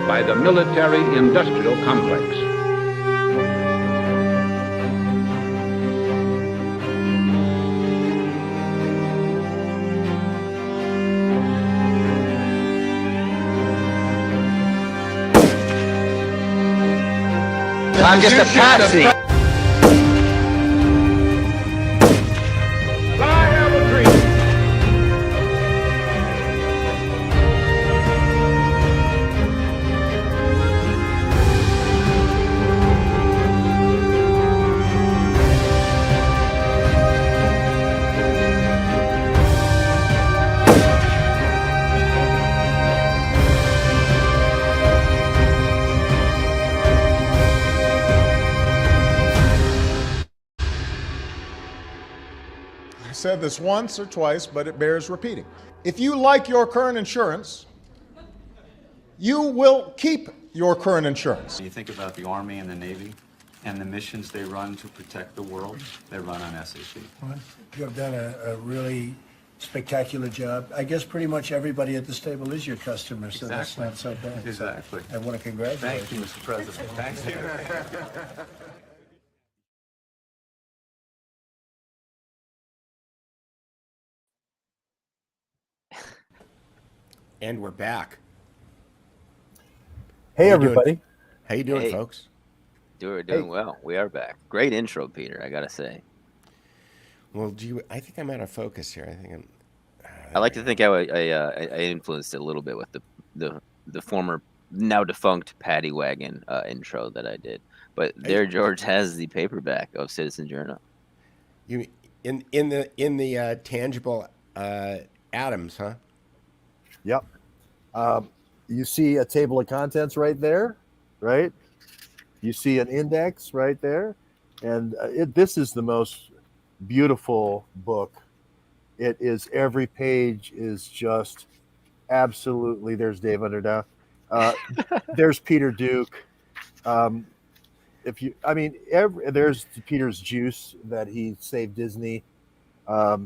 By the military-industrial complex. I'm just a patsy. Said this once or twice, but it bears repeating. If you like your current insurance, you will keep your current insurance. You think about the Army and the Navy and the missions they run to protect the world, they run on SAP. Well, you have done a really spectacular job. I guess pretty much everybody at this table is your customer, so Exactly. that's not so bad. Exactly. I want to congratulate Thank you, Mr. President. Thank you. And we're back. Hey, everybody. How you doing, Hey. folks? We're doing well. We are back. Great intro, Peter, I gotta say. Well, I think I'm out of focus here. I think I like to think I influenced it a little bit with the former, now defunct Paddy Wagon intro that I did. But there, George has the paperback of Citizen Journal. You in the tangible atoms, huh? Yep. You see a table of contents right there, right? You see an index right there. And this is the most beautiful book. It is, every page is just absolutely, there's Dave Underdown. There's Peter Duke. There's Peter's juice that he saved Disney,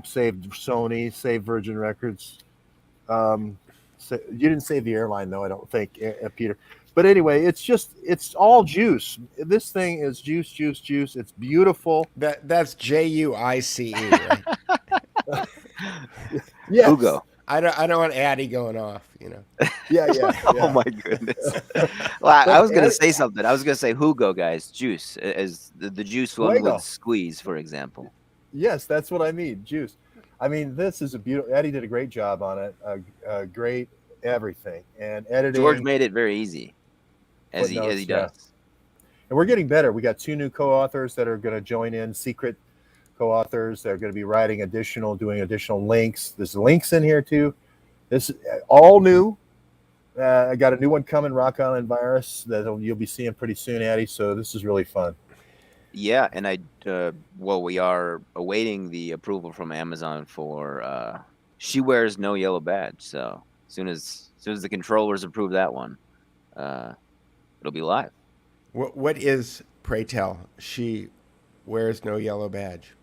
saved Sony, saved Virgin Records. So you didn't save the airline, though, I don't think, Peter. But anyway, it's all juice. This thing is juice, juice, juice. It's beautiful. That's JUICE, right? Yes. Hugo. I don't want Addy going off, you know. Yeah. Oh my goodness. Well, I was gonna say something. I was gonna say Hugo, guys. Juice, as the juice one would squeeze, for example. Yes, that's what I mean. Juice. I mean, this is a beautiful. Eddie did a great job on it. Great everything, and editing. George made it very easy, as he does. And we're getting better. We got 2 new co-authors that are going to join in, secret co-authors. They're going to be doing additional links. There's links in here too. This is all new. I got a new one coming, Rock Island Virus, that you'll be seeing pretty soon, Addy. So this is really fun. Yeah, and we are awaiting the approval from Amazon for She Wears No Yellow Badge. So as soon as the controllers approve that one, it'll be live. What is, pray tell, She Wears No Yellow Badge?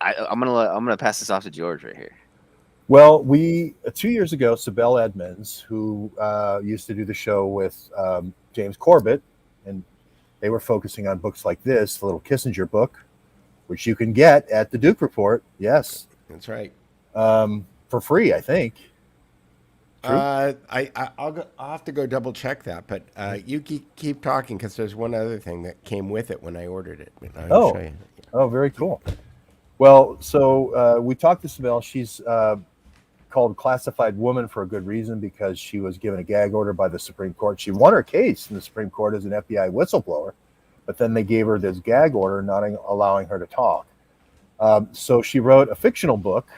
I'm gonna pass this off to George right here. Well, 2 years ago, Sibel Edmonds, who used to do the show with James Corbett, and they were focusing on books like this, the little Kissinger book, which you can get at the Duke Report. Yes, That's right. For free, I think. True? I'll have to go double check that, but you keep talking because there's one other thing that came with it when I ordered it. I'll show you. Oh, very cool. Well, so we talked to Sibel. She's called classified woman for a good reason, because she was given a gag order by the Supreme Court. She won her case in the Supreme Court as an FBI whistleblower, but then they gave her this gag order not allowing her to talk. So she wrote a fictional book,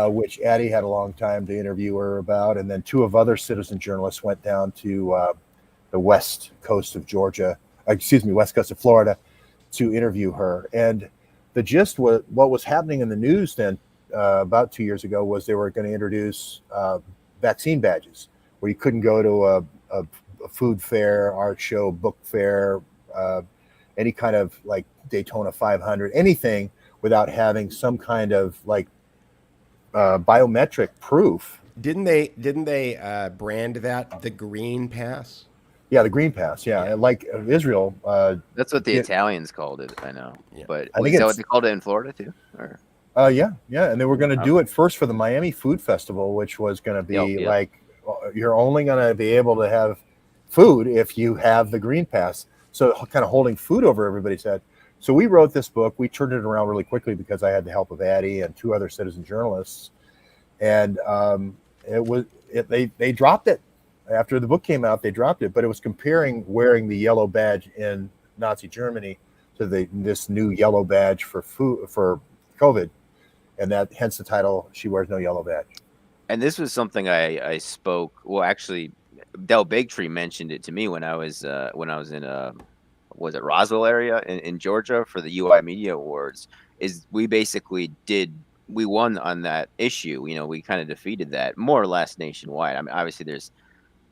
which Addy had a long time to interview her about, and then two of other citizen journalists went down to the west coast of Florida, to interview her. And the gist was, what was happening in the news then about 2 years ago, was they were going to introduce vaccine badges, where you couldn't go to a food fair, art show, book fair, any kind of like Daytona 500, anything without having some kind of like biometric proof. Didn't they brand that the Green Pass? Yeah, the Green Pass. Yeah. Like Israel. That's what the Italians called it. I know, but I think is that what they called it in Florida too? Or? Yeah, and they were going to do it first for the Miami Food Festival, which was going to be like, you're only going to be able to have food if you have the Green Pass. So kind of holding food over everybody's head. So we wrote this book. We turned it around really quickly because I had the help of Addy and two other citizen journalists, and they dropped it after the book came out. They dropped it, but it was comparing wearing the yellow badge in Nazi Germany to this new yellow badge for COVID. And that, hence the title, She Wears No Yellow Badge. And this was something I spoke. Well, actually, Del Bigtree mentioned it to me when I was in was it Roswell area in Georgia for the UI Media Awards. Is we won on that issue. We kind of defeated that more or less nationwide. I mean, obviously there's,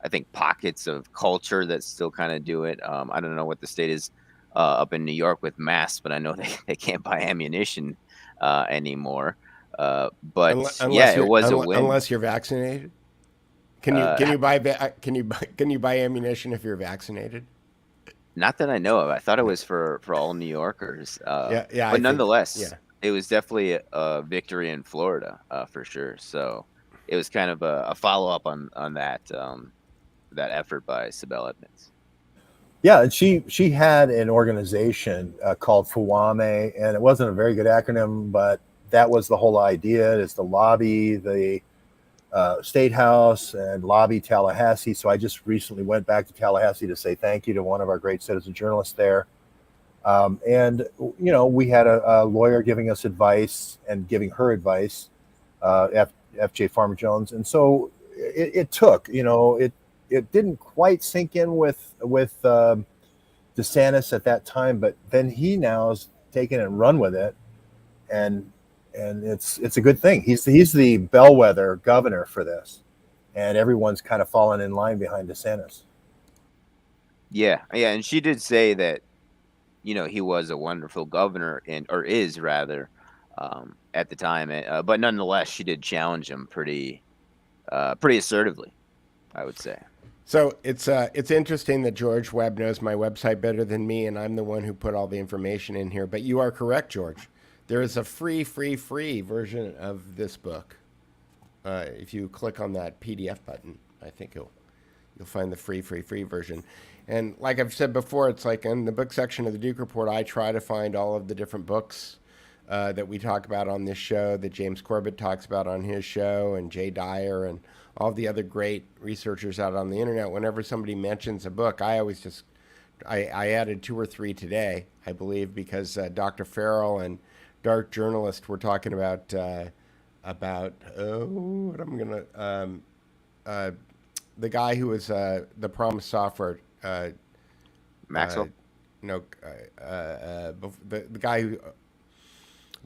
I think, pockets of culture that still kind of do it. I don't know what the state is up in New York with masks, but I know they can't buy ammunition anymore. But it was a win. Unless you're vaccinated. Can you buy ammunition if you're vaccinated? Not that I know of. I thought it was for all New Yorkers. But nonetheless, it was definitely a victory in Florida for sure. So it was kind of a follow up on that that effort by Sibel Edmonds. Yeah, and she had an organization called FUAME, and it wasn't a very good acronym, but that was the whole idea, is to lobby the State House and lobby Tallahassee. So I just recently went back to Tallahassee to say thank you to one of our great citizen journalists there. And, we had a lawyer giving us advice and giving her advice, FJ Farmer Jones. And so it took, it didn't quite sink in with DeSantis at that time, but then he now is taken and run with it, and it's a good thing. He's the bellwether governor for this, and everyone's kind of fallen in line behind DeSantis. Yeah, and she did say that he was a wonderful governor, or is rather, at the time, but nonetheless she did challenge him pretty assertively, I would say. So it's interesting that George Webb knows my website better than me, and I'm the one who put all the information in here. But you are correct, George. There is a free version of this book. If you click on that PDF button, I think you'll find the free version. And like I've said before, it's like in the book section of the Duke Report, I try to find all of the different books that we talk about on this show, that James Corbett talks about on his show, and Jay Dyer, and all the other great researchers out on the internet. Whenever somebody mentions a book, I always I added 2 or 3 today, I believe, because Dr. Farrell and dark journalist were talking about what I'm gonna the guy who was the Promise Software Maxwell. no the guy who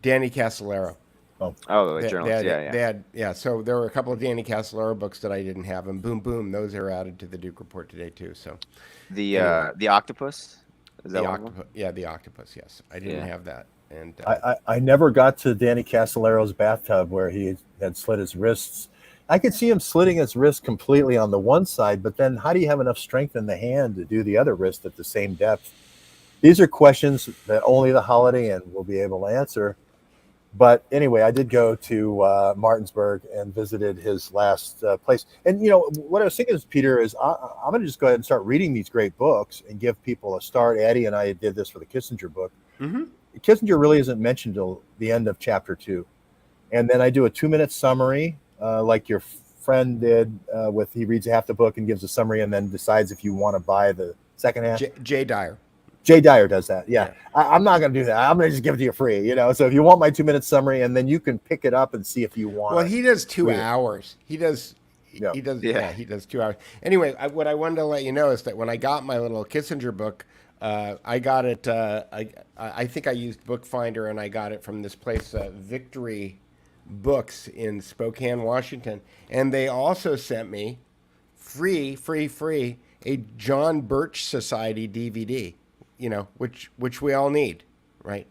Danny Casolaro. Oh, the journalist. They had, yeah. So there were a couple of Danny Casolaro books that I didn't have, and boom, boom, those are added to the Duke Report today too. So The anyway. the octopus. Is that the one? octopus, yeah, the octopus. Yes, I didn't have that, and I never got to Danny Casolaro's bathtub where he had slit his wrists. I could see him slitting his wrist completely on the one side, but then how do you have enough strength in the hand to do the other wrist at the same depth? These are questions that only the Holiday Inn will be able to answer. But anyway, I did go to Martinsburg and visited his last place. And, what I was thinking is, Peter, is I'm going to just go ahead and start reading these great books and give people a start. Addy and I did this for the Kissinger book. mm-hmm. Kissinger really isn't mentioned till the end of chapter 2. And then I do a 2-minute summary, like your friend did he reads half the book and gives a summary and then decides if you want to buy the second half. Jay Dyer. Jay Dyer does that. Yeah. I'm not going to do that. I'm going to just give it to you free, So if you want my 2-minute summary, and then you can pick it up and see if you want. Well, he does 2 hours. He does. Yeah. He does. Yeah, he does 2 hours. Anyway, what I wanted to let you know is that when I got my little Kissinger book, I got it. I think I used Bookfinder, and I got it from this place, Victory Books in Spokane, Washington, and they also sent me free a John Birch Society DVD. Which we all need, right?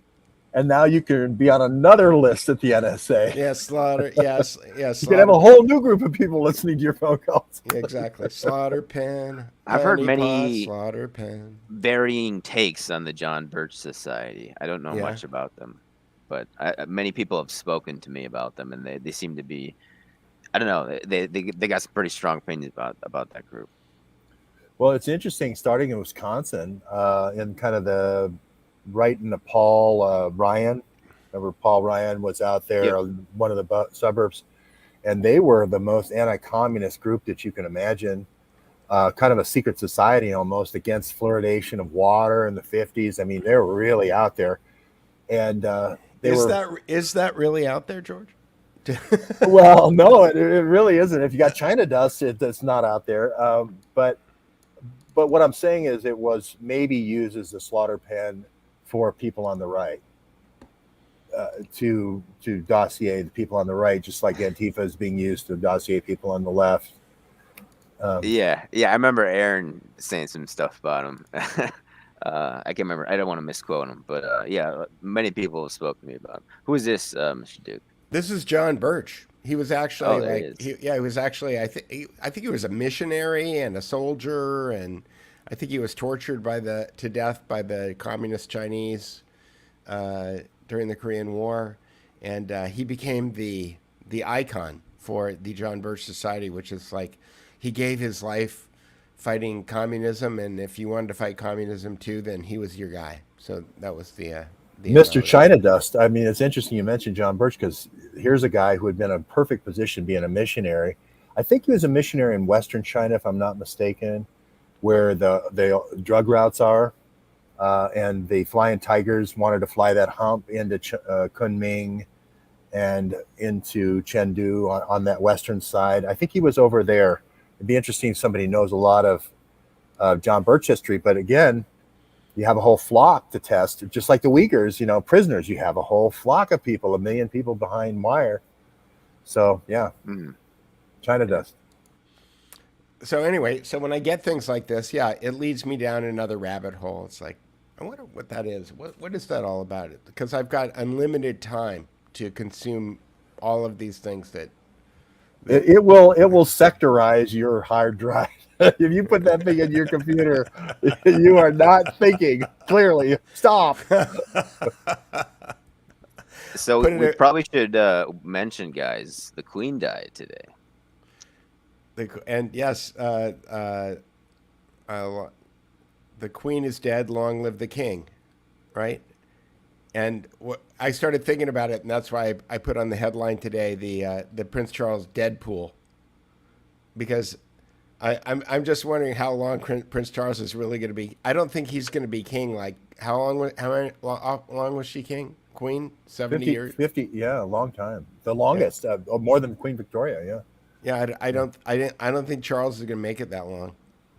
And now you can be on another list at the NSA. Yeah, Slaughter. Yes. You can have a whole new group of people listening to your phone calls. Yeah, exactly. Slaughter Pen. I've heard Honey many Pot, Slaughter Pen. varying takes on the John Birch Society. I don't know Yeah. much about them, but many people have spoken to me about them, and they seem to be, I don't know, they got some pretty strong opinions about that group. Well, it's interesting, starting in Wisconsin, in kind of right in the Paul Ryan. Remember, Paul Ryan was out there, one of the suburbs, and they were the most anti-communist group that you can imagine. Kind of a secret society almost, against fluoridation of water in the 50s. I mean, they were really out there. And Is that really out there, George? Well, no, it really isn't. If you got China dust, that's not out there. But what I'm saying is it was maybe used as a slaughter pen for people on the right, to dossier the people on the right, just like Antifa is being used to dossier people on the left. Yeah, I remember Aaron saying some stuff about him. I can't remember. I don't want to misquote him, but yeah, many people have spoken to me about him. Who is this, Mr. Duke? This is John Birch. He was actually he was actually I think he was a missionary and a soldier, and I think he was tortured to death by the communist Chinese during the Korean War, and he became the icon for the John Birch Society, which is like he gave his life fighting communism, and if you wanted to fight communism too, then he was your guy. So that was the Mr. China Dust. I mean, it's interesting you mentioned John Birch, because here's a guy who had been in a perfect position being a missionary. I think he was a missionary in Western China, if I'm not mistaken, where the drug routes are. And the Flying Tigers wanted to fly that hump into Kunming and into Chengdu on that western side. I think he was over there. It'd be interesting if somebody knows a lot of John Birch history. But again, you have a whole flock to test, just like the Uyghurs, prisoners. You have a whole flock of people, 1 million people behind wire. So, yeah, China Dust. So anyway, when I get things like this, yeah, it leads me down another rabbit hole. It's like, I wonder what that is. What is that all about? Because I've got unlimited time to consume all of these things that it will sectorize your hard drive. If you put that thing in your computer, you are not thinking clearly. Stop. So we probably should mention, guys, the Queen died today. And yes, the Queen is dead. Long live the King, right? And I started thinking about it, and that's why I put on the headline today the Prince Charles Deadpool, because I'm just wondering how long Prince Charles is really going to be. I don't think he's going to be king. Like how long was she king? Queen? 70 50, years? 50, yeah, a long time. The longest, more than Queen Victoria, yeah. Yeah, I don't think Charles is going to make it that long.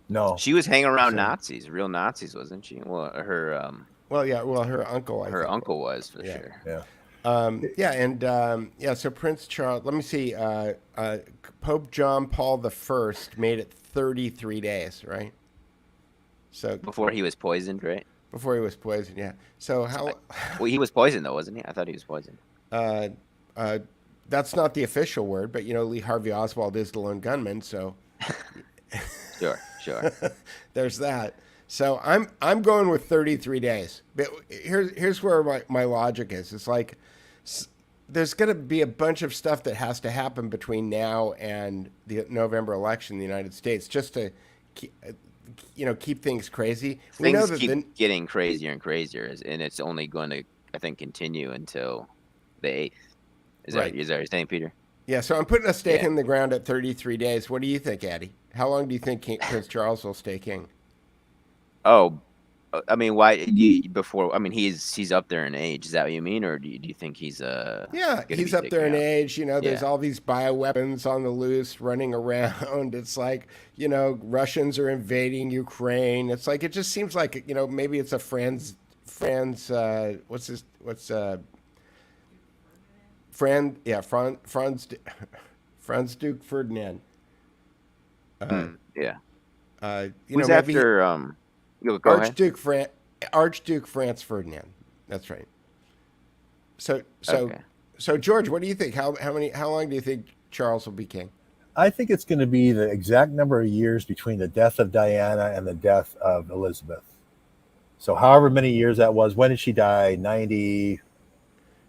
No. She was hanging around So- Nazis, real Nazis, wasn't she? Well, her Well, yeah, well, her uncle, I her think. uncle was for Yeah. sure. Yeah. So Prince Charles, let me see, Pope John Paul I made it 33 days, right? So Before he was poisoned, right? before he was poisoned, yeah. So how, Well, he was poisoned though, wasn't he? I thought he was poisoned. that's not the official word, but Lee Harvey Oswald is the lone gunman, so Sure. there's that. So I'm going with 33 days. But here's where my logic is. It's like there's going to be a bunch of stuff that has to happen between now and the November election in the United States just to keep things crazy. We know Things that keep getting crazier and crazier, and it's only going to, I think, continue until the 8th. Is Right. that what you're saying, Peter? yeah. So I'm putting a stake Yeah. in the ground at 33 days. What do you think, Addy? How long do you think Prince Charles will stay king? Oh, I mean, why? Before, I mean, he's up there in age. Is that what you mean, or do you think he's Yeah, gonna he's be up there in taken out? age. There's Yeah. all these bioweapons on the loose running around. It's like, Russians are invading Ukraine. It's like, it just seems like, maybe it's a Franz, Franz Duke Ferdinand. Yeah. maybe Who's after? Go ahead. Archduke Franz Ferdinand. That's right. So Okay. George, what do you think? How long do you think Charles will be king? I think it's going to be the exact number of years between the death of Diana and the death of Elizabeth. So however many years that was. When did she die? 90.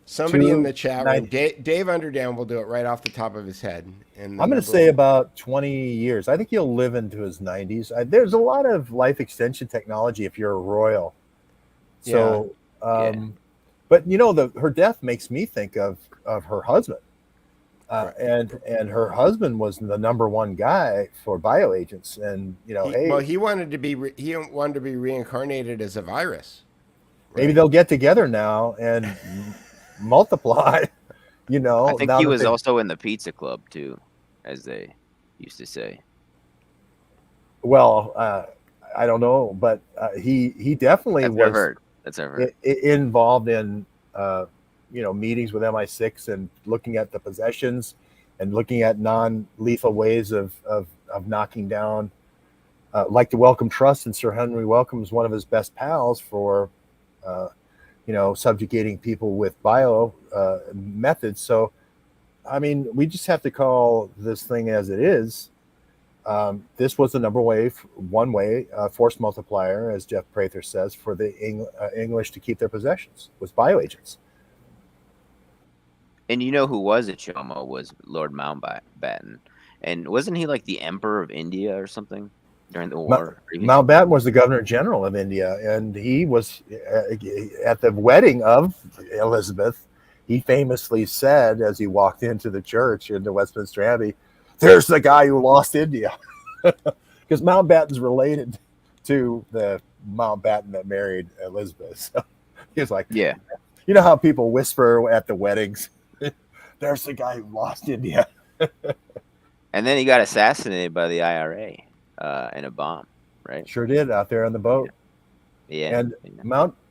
Somebody in the chat room, 90. Dave Underdown will do it right off the top of his head. And I'm going to say about 20 years. I think he'll live into his 90s. There's a lot of life extension technology if you're a royal. So, but her death makes me think of her husband. And her husband was the number one guy for bioagents. And, he wanted to be reincarnated as a virus. Maybe they'll get together now and multiply. I think he was also in the Pizza Club too, as they used to say. Well, I don't know, but he definitely was. That's what I've heard. Involved in meetings with MI6 and looking at the possessions and looking at non-lethal ways of knocking down, like the Wellcome Trust, and Sir Henry Wellcome is one of his best pals for subjugating people with bio methods. So, I mean, we just have to call this thing as it is. This was the one way force multiplier, as Jeff Prather says, for the English to keep their possessions, was bioagents. And who was a Chomo was Lord Mountbatten. And wasn't he like the Emperor of India or something during the war? Mountbatten was the Governor General of India, and he was at the wedding of Elizabeth. He famously said, as he walked into the church into Westminster Abbey, "There's the guy who lost India," because Mountbatten's related to the Mountbatten that married Elizabeth. So he was like, yeah. You know how people whisper at the weddings, "There's the guy who lost India." And then he got assassinated by the IRA in a bomb, right? Sure did, out there on the boat. Yeah.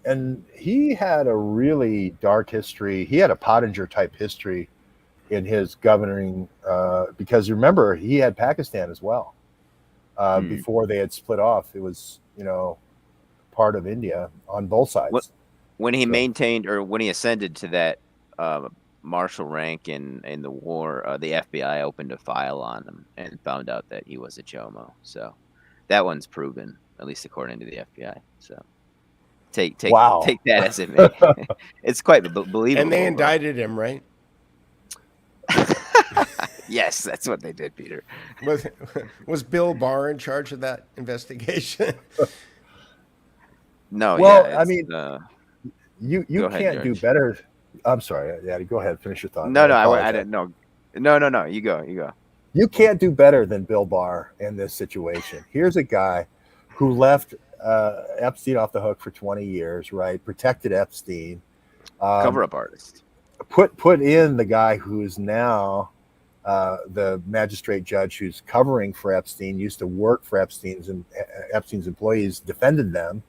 And he had a really dark history. He had a Pottinger type history in his governing, because remember, he had Pakistan as well. Before they had split off, it was part of India on both sides. When he maintained, or when he ascended to that marshal rank in the war, the FBI opened a file on him and found out that he was a Chomo. So that one's proven, at least according to the FBI. So take that as it may. It's quite believable. And they indicted him, right? Yes, that's what they did, Peter. Was Bill Barr in charge of that investigation? No. Well, yeah, I mean, you Go ahead, can't do George. better. I'm sorry, Addy. Go ahead. Finish your thought. No, I didn't know. No. You go. You can't do better than Bill Barr in this situation. Here's a guy who left Epstein off the hook for 20 years, right? Protected Epstein, Cover-up artist. Put in the guy who is now the magistrate judge who's covering for Epstein, used to work for Epstein's employees, defended them.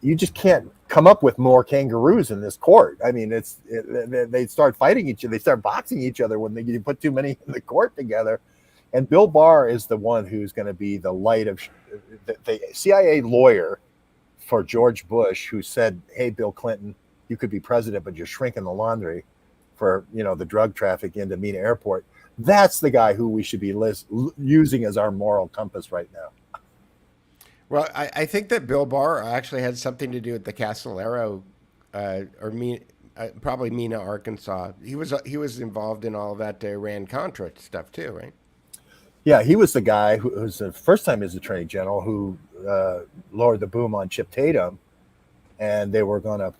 You just can't come up with more kangaroos in this court. I mean, they start fighting each other. They start boxing each other when you put too many in the court together. And Bill Barr is the one who's going to be the light of the CIA lawyer for George Bush, who said, "Hey, Bill Clinton, you could be president, but you're shrinking the laundry for the drug traffic into Mena Airport." That's the guy who we should be using as our moral compass right now. Well, I think that Bill Barr actually had something to do with the Castillero, probably Mena, Arkansas. He was involved in all of that Iran-Contra stuff too, right? Yeah, he was the guy who was the first time as Attorney General who lowered the boom on Chip Tatum, and they were going to,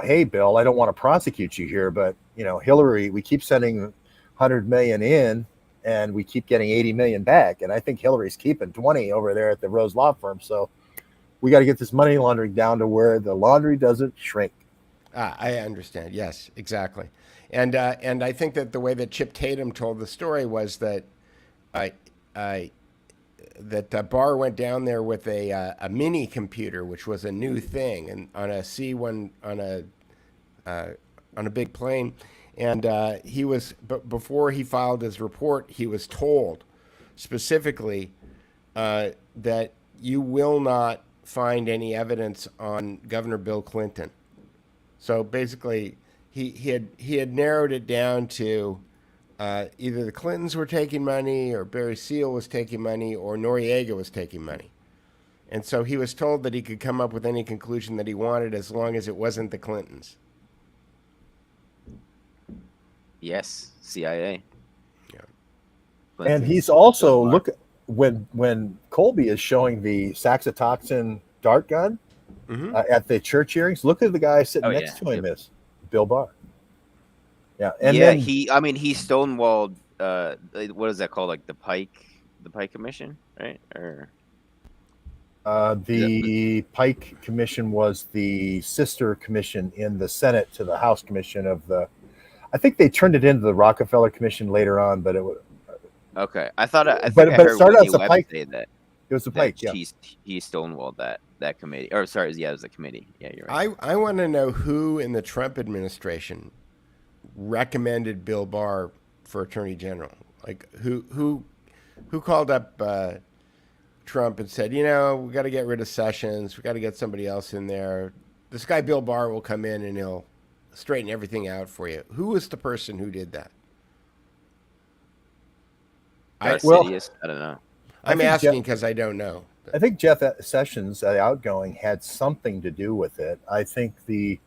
hey, Bill, I don't want to prosecute you here, but Hillary, we keep sending 100 million in, and we keep getting 80 million back, and I think Hillary's keeping 20 over there at the Rose Law Firm. So we got to get this money laundering down to where the laundry doesn't shrink. I understand. Yes, exactly. And I think that the way that Chip Tatum told the story was that Barr went down there with a mini computer, which was a new thing, and on a C-1 on a big plane, and but before he filed his report, he was told specifically that you will not find any evidence on Governor Bill Clinton. So basically, he had narrowed it down to either the Clintons were taking money, or Barry Seal was taking money, or Noriega was taking money. And so he was told that he could come up with any conclusion that he wanted as long as it wasn't the Clintons. Yes, CIA. Yeah. And he's also, look, when Colby is showing the saxitoxin dart gun at the church hearings, look at the guy sitting next to him is Bill Barr. Yeah, and then he stonewalled. What is that called? Like the Pike Commission, right? Or the Pike Commission was the sister commission in the Senate to the House Commission of the. I think they turned it into the Rockefeller Commission later on, but it was okay. I thought I but it heard started Whitney as a Webb Pike. say that. It was the Pike. Yeah, he stonewalled that committee. Or sorry, it was a committee. Yeah, you're right. I want to know who in the Trump administration recommended Bill Barr for Attorney General. Like who called up Trump and said, we got to get rid of Sessions, we got to get somebody else in there. This guy Bill Barr will come in and he'll straighten everything out for you. Who was the person who did that? I don't know. I'm asking because I don't know. I think Jeff Sessions, the outgoing, had something to do with it. I think the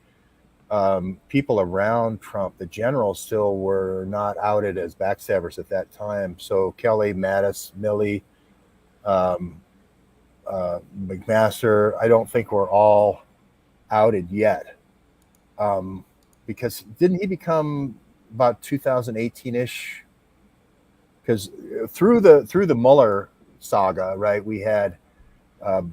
people around Trump, the generals, still were not outed as backstabbers at that time. So Kelly, Mattis, Milley, McMaster, I don't think were all outed yet. Because didn't he become about 2018-ish? Because through the Mueller saga, right, we had Rod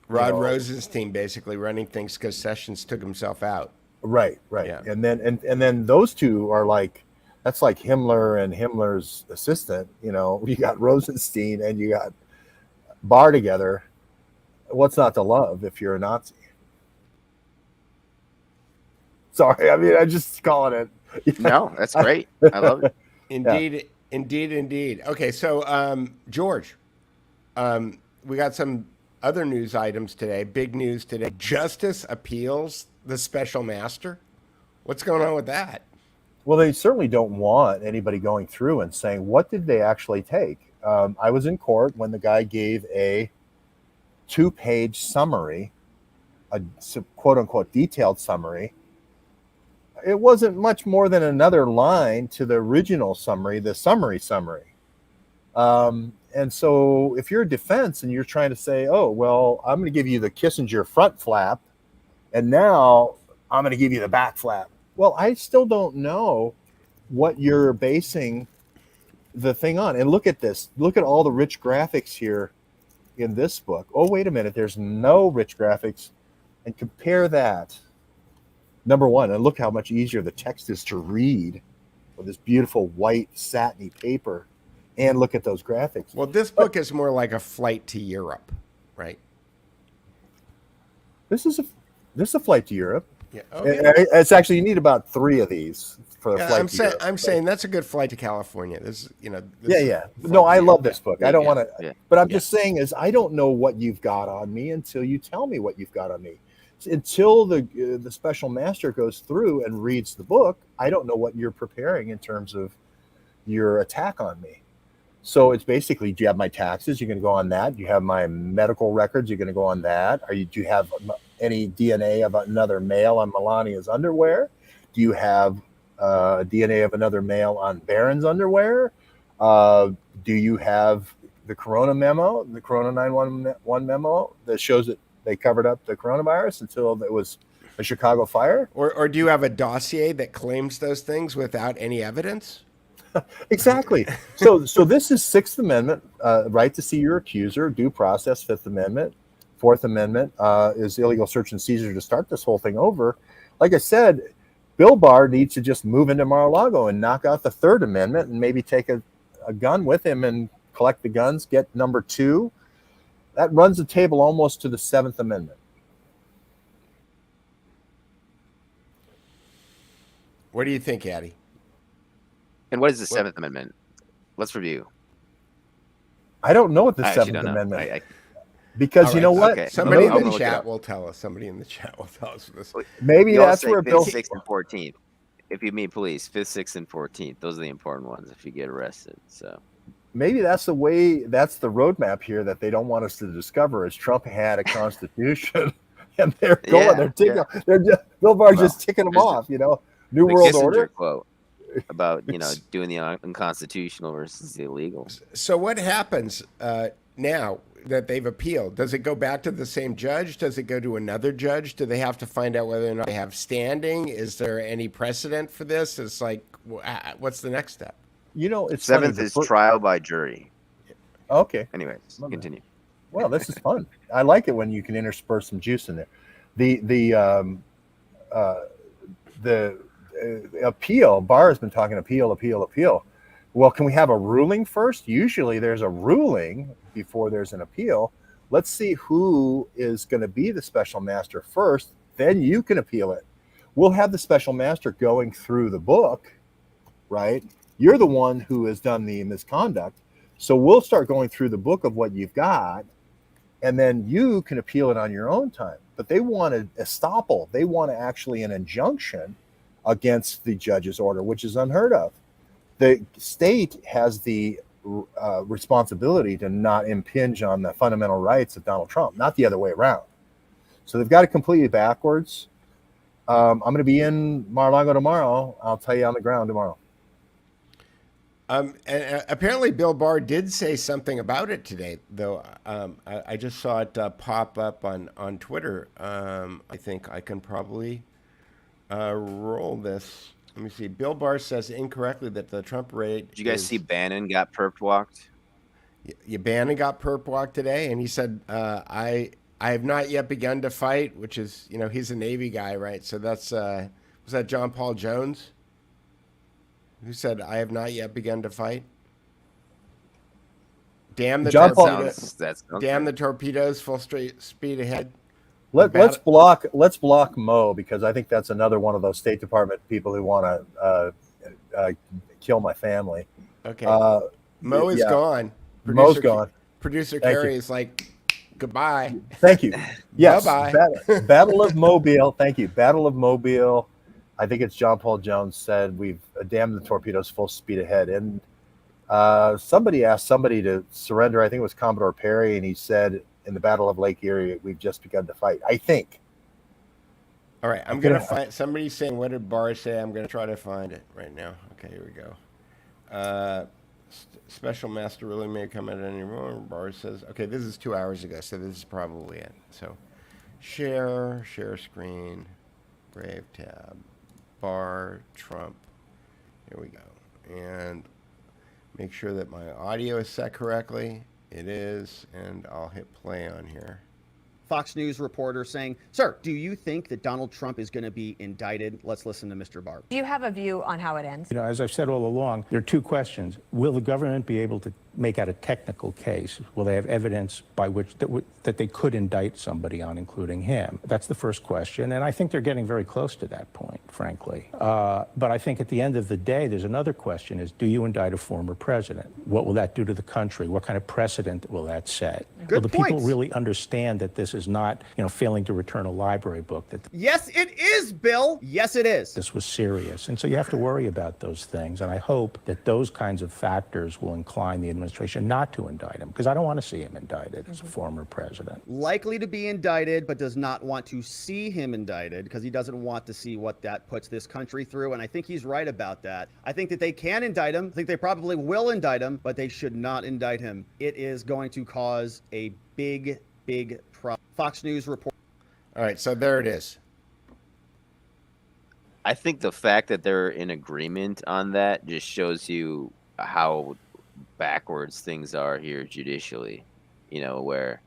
Rosenstein basically running things because Sessions took himself out. Right. Yeah. And then those two are like, that's like Himmler and Himmler's assistant. You got Rosenstein and you got Barr together. What's not to love if you're a Nazi? Sorry, I mean, I'm just calling it. No, that's great. I love it. Indeed. Okay, so George, we got some other news items today. Big news today. Justice appeals the special master. What's going on with that? Well, they certainly don't want anybody going through and saying, what did they actually take? I was in court when the guy gave a 2-page summary, a quote unquote detailed summary. It wasn't much more than another line to the original summary, the summary. And so if you're a defense and you're trying to say, oh, well, I'm going to give you the Kissinger front flap, and now I'm going to give you the back flap. Well, I still don't know what you're basing the thing on. And look at this. Look at all the rich graphics here in this book. Oh, wait a minute. There's no rich graphics. And compare that Number one, and look how much easier the text is to read with this beautiful white satiny paper. And look at those graphics. Well, this book is more like a flight to Europe, right? This is a flight to Europe. Yeah. It's actually, you need about 3 of these for the flight to Europe. I'm saying that's a good flight to California. This, Yeah. No, I love this book. I don't want to, yeah. but I'm just saying is I don't know what you've got on me until you tell me what you've got on me. Until the special master goes through and reads the book, I don't know what you're preparing in terms of your attack on me. So it's basically, do you have my taxes? You're going to go on that. Do you have my medical records? You're going to go on that. Do you have any DNA of another male on Melania's underwear? Do you have DNA of another male on Barron's underwear? Do you have the Corona memo, the Corona 911 memo that shows that they covered up the coronavirus until it was a Chicago fire? Or do you have a dossier that claims those things without any evidence? Exactly. So this is Sixth Amendment, right to see your accuser, due process, Fifth Amendment. Fourth Amendment is illegal search and seizure to start this whole thing over. Like I said, Bill Barr needs to just move into Mar-a-Lago and knock out the Third Amendment and maybe take a gun with him and collect the guns, get number 2. That runs the table almost to the Seventh Amendment. What do you think, Addy? And what is the Seventh Amendment? Let's review. I don't know what the I actually Seventh don't know. Amendment because you know what? Okay. Somebody I'll in the look it chat up. will tell us. Somebody in the chat will tell us this. Maybe You all that's say where 5th, Bill. 6th, and 14th. If you meet police, 5th, 6th, and 14th. Those are the important ones if you get arrested. So Maybe that's the way. That's the roadmap here that they don't want us to discover. Is Trump had a constitution, and they're going. Yeah, they're ticking. They're just, Bill Barr's just ticking them there's off. New the World Kissinger Order. quote about doing the unconstitutional versus the illegal. So what happens now that they've appealed? Does it go back to the same judge? Does it go to another judge? Do they have to find out whether or not they have standing? Is there any precedent for this? It's like, what's the next step? It's 7th funny, is trial by jury. Okay. Anyways, continue. Well, this is fun. I like it when you can intersperse some juice in there. The appeal. Barr has been talking appeal. Well, can we have a ruling first? Usually there's a ruling before there's an appeal. Let's see who is going to be the special master first. Then you can appeal it. We'll have the special master going through the book, right? You're the one who has done the misconduct. So we'll start going through the book of what you've got, and then you can appeal it on your own time. But they want an estoppel. They want actually an injunction against the judge's order, which is unheard of. The state has the responsibility to not impinge on the fundamental rights of Donald Trump, not the other way around. So they've got it completely backwards. I'm going to be in Mar-a-Lago tomorrow. I'll tell you on the ground tomorrow. And apparently Bill Barr did say something about it today, though. I just saw it pop up on Twitter. I think I can probably roll this. Let me see. Bill Barr says incorrectly that the Trump rate. Did you guys see Bannon got perp walked? Bannon got perp walked today, and he said, I have not yet begun to fight, which is, he's a Navy guy, right? So that's, was that John Paul Jones? Who said, I have not yet begun to fight? Damn the torpedoes! Damn the torpedoes! Full straight speed ahead. Let's block Mo, because I think that's another one of those State Department people who want to kill my family. Okay. Mo is gone. Mo's gone. Producer Carrie is like, goodbye. Thank you. Yes. Bye-bye. Battle of Mobile. Thank you. Battle of Mobile. I think it's John Paul Jones said we've damned the torpedoes full speed ahead. And somebody asked somebody to surrender. I think it was Commodore Perry, and he said, in the Battle of Lake Erie, we've just begun to fight. I think. All right, I'm going to find somebody saying, what did Barr say? I'm going to try to find it right now. Okay, here we go. Special Master really may come at any moment. Barr says, okay, this is 2 hours ago, so this is probably it. So share screen, Brave tab, Barr, Trump. Here we go. And make sure that my audio is set correctly. It is, and I'll hit play on here. Fox News reporter saying, "Sir, do you think that Donald Trump is going to be indicted?" Let's listen to Mr. Barr. Do you have a view on how it ends? You know, as I've said all along, there are two questions. Will the government be able to make out a technical case? Will they have evidence by which that they could indict somebody on, including him? That's the first question, and I think they're getting very close to that point, frankly. But I think at the end of the day, there's another question: is do you indict a former president? What will that do to the country? What kind of precedent will that set? Good Will the people points. really understand that this is not, failing to return a library book, that Yes, it is, Bill. Yes, it is. this was serious? And so you have to worry about those things. And I hope that those kinds of factors will incline the administration not to indict him, because I don't want to see him indicted as a former president. Likely to be indicted, but does not want to see him indicted because he doesn't want to see what that puts this country through. And I think he's right about that. I think that they can indict him. I think they probably will indict him, but they should not indict him. It is going to cause a big problem. Fox News report. All right, so there it is. I think the fact that they're in agreement on that just shows you how backwards things are here judicially. Where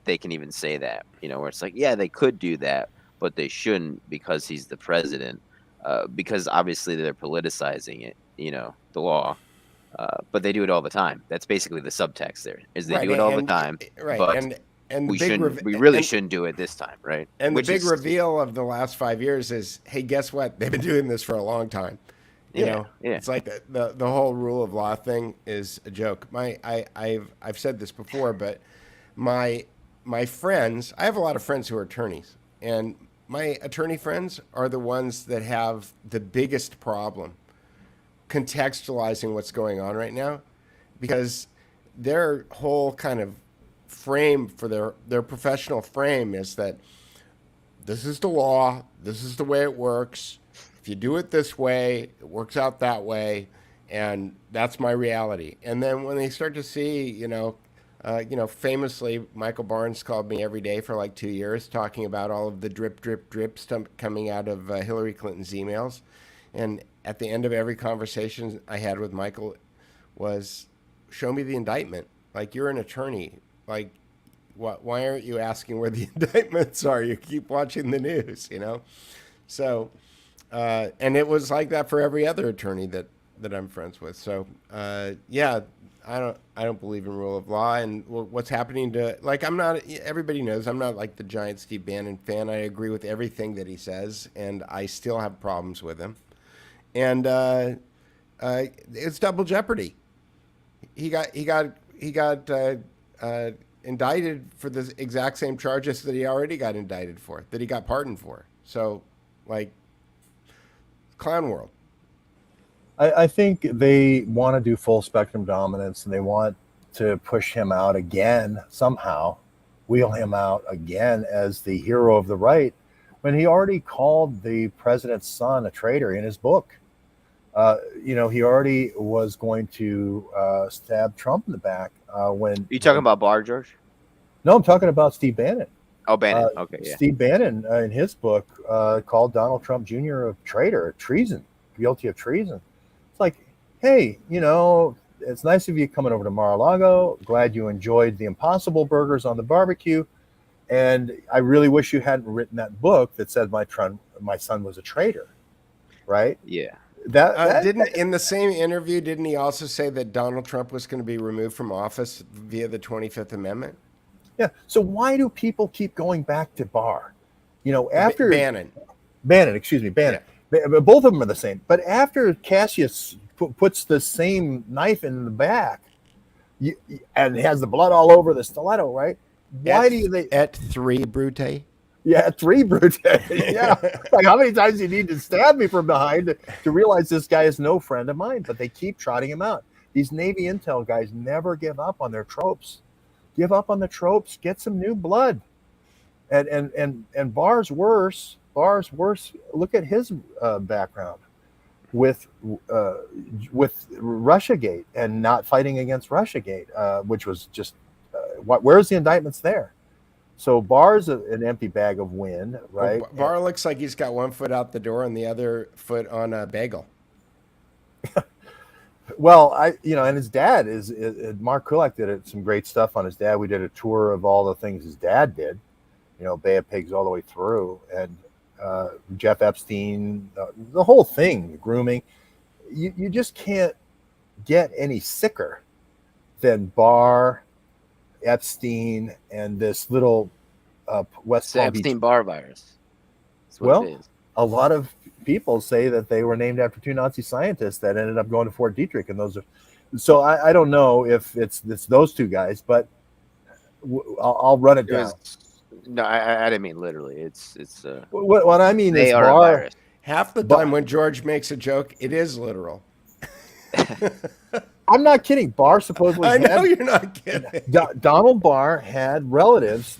they can even say that. Where it's like, yeah, they could do that, but they shouldn't because he's the president. Because obviously they're politicizing it. The law. But they do it all the time. That's basically the subtext there. Is they do it all the time. Right, But and we the big shouldn't. We really shouldn't do it this time, right? And Which the big is- reveal of the last 5 years is, hey, guess what? They've been doing this for a long time. Yeah. It's like the whole rule of law thing is a joke. I've said this before, but my friends, I have a lot of friends who are attorneys, and my attorney friends are the ones that have the biggest problem contextualizing what's going on right now, because their whole kind of frame for their professional frame is that this is the law, this is the way it works. If you do it this way, it works out that way, and that's my reality. And then when they start to see, famously, Michael Barnes called me every day for like 2 years talking about all of the drip stuff coming out of Hillary Clinton's emails. And at the end of every conversation I had with Michael was, show me the indictment. Like, you're an attorney. Like, why aren't you asking where the indictments are? You keep watching the news, So, and it was like that for every other attorney that I'm friends with. So, yeah, I don't believe in rule of law, and what's happening to, like, everybody knows I'm not like the giant Steve Bannon fan. I agree with everything that he says, and I still have problems with him. And it's double jeopardy. He got indicted for the exact same charges that he already got indicted for, that he got pardoned for. So, like, clown world. I think they want to do full spectrum dominance, and they want to push him out again somehow, wheel him out again as the hero of the right, when he already called the president's son a traitor in his book. He already was going to stab Trump in the back when. You talking about Barr, George? No, I'm talking about Steve Bannon. Oh, Bannon. Okay, yeah. Steve Bannon, in his book, called Donald Trump Jr. a traitor, treason, guilty of treason. It's like, hey, it's nice of you coming over to Mar-a-Lago. Glad you enjoyed the Impossible Burgers on the barbecue. And I really wish you hadn't written that book that said my son was a traitor, right? Yeah. In the same interview, didn't he also say that Donald Trump was going to be removed from office via the 25th Amendment? Yeah. So why do people keep going back to Barr? After Bannon, excuse me, Bannon. Yeah. Both of them are the same. But after Cassius puts the same knife in the back and has the blood all over the stiletto, right? Why do they at 3 Brute? Yeah, at 3 Brute. Yeah. Like, how many times do you need to stab me from behind to realize this guy is no friend of mine? But they keep trotting him out. These Navy intel guys never give up on their tropes. Give up on the tropes. Get some new blood. And Barr's worse. Look at his background with Russiagate and not fighting against Russiagate, which was just where's the indictments there? So Barr's an empty bag of wind, right? Well, Barr looks like he's got one foot out the door and the other foot on a bagel. Well, and his dad Mark Kulak did some great stuff on his dad. We did a tour of all the things his dad did, Bay of Pigs all the way through, and Jeff Epstein, the whole thing, grooming. You just can't get any sicker than Barr, Epstein, and this little West Palm Beach. Epstein Barr virus. That's what Well, it is. a lot of people say that they were named after two Nazi scientists that ended up going to Fort Detrick, and those are. So I don't know if it's those two guys, but I'll run it down. No, I didn't mean literally. It's What I mean they is are a Barr. virus. Half the time when George makes a joke, it is literal. I'm not kidding. Barr supposedly. I know you're not kidding. Donald Barr had relatives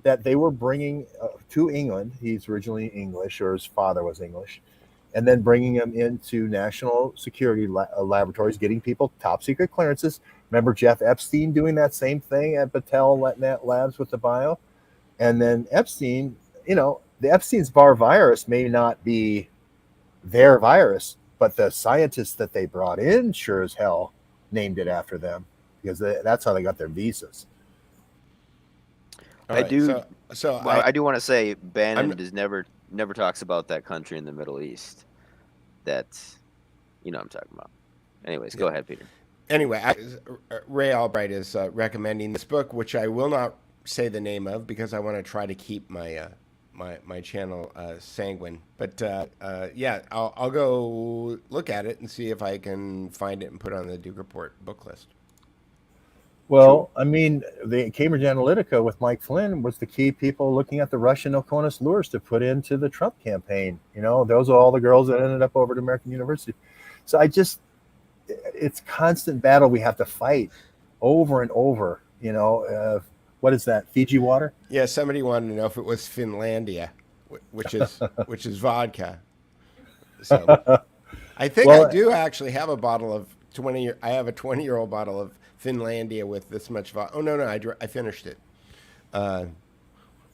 that they were bringing to England. He's originally English, or his father was English, and then bringing him into national security laboratories, getting people top secret clearances. Remember Jeff Epstein doing that same thing at Battelle Labs with the bio? And then Epstein, the Epstein's Barr virus may not be their virus, but the scientists that they brought in sure as hell named it after them, because that's how they got their visas. All right, I do. So I do want to say Bannon never talks about that country in the Middle East. That's, what I'm talking about. Anyways, go ahead, Peter. Anyway, Ray Albright is recommending this book, which I will not say the name of because I want to try to keep my my channel sanguine. But I'll go look at it and see if I can find it and put it on the Duke Report book list. Well, I mean, the Cambridge Analytica with Mike Flynn was the key people looking at the Russian Oconus lures to put into the Trump campaign. Those are all the girls that ended up over at American University. So it's constant battle we have to fight over and over. What is that? Fiji water? Yeah, somebody wanted to know if it was Finlandia, which is vodka. So I think I do actually have a bottle of 20. I have a 20-year-old bottle of Finlandia with this much vodka. Oh no, I finished it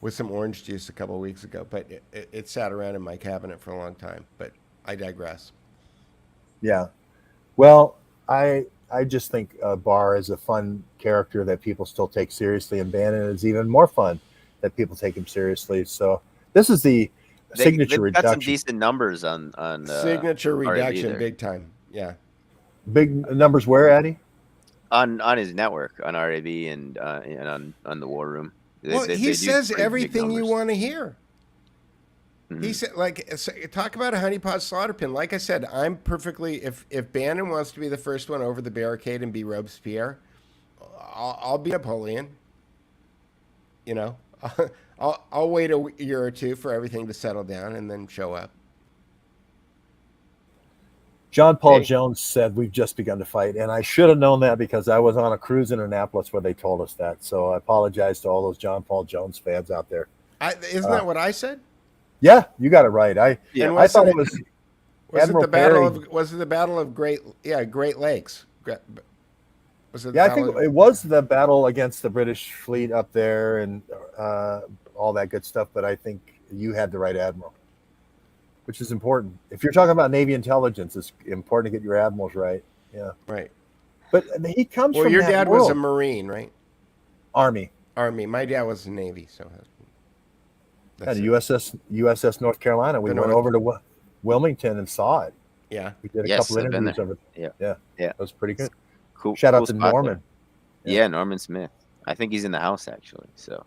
with some orange juice a couple of weeks ago, but it sat around in my cabinet for a long time. But I digress. Yeah. Well, I just think Barr is a fun character that people still take seriously, and Bannon is even more fun that people take him seriously. So this is the signature they've reduction. got some decent numbers on signature reduction, there. big time. Yeah. Big numbers where, Addy? On his network, on RAB and on the War Room. He says everything you want to hear. Mm-hmm. He said, talk about a honeypot slaughter pin. Like I said, I'm perfectly. If Bannon wants to be the first one over the barricade and be Robespierre, I'll be Napoleon. I'll wait a year or two for everything to settle down and then show up. John Paul Jones said, "We've just begun to fight," and I should have known that because I was on a cruise in Annapolis where they told us that. So I apologize to all those John Paul Jones fans out there. Isn't that what I said? Yeah, you got it right. I thought it was. Was it the Battle of Great Lakes? Was it? Yeah, I think it was the battle against the British fleet up there and all that good stuff. But I think you had the right admiral, which is important. If you're talking about Navy intelligence, it's important to get your admirals right. Yeah, right. But he comes from your that dad world. was a Marine, right? Army. My dad was in Navy, so. At USS North Carolina. We went over to Wilmington and saw it. Yeah. We did a couple interviews of it. Yeah. That was pretty good. Cool. Shout out to Norman. Yeah, Norman Smith. I think he's in the house actually. So,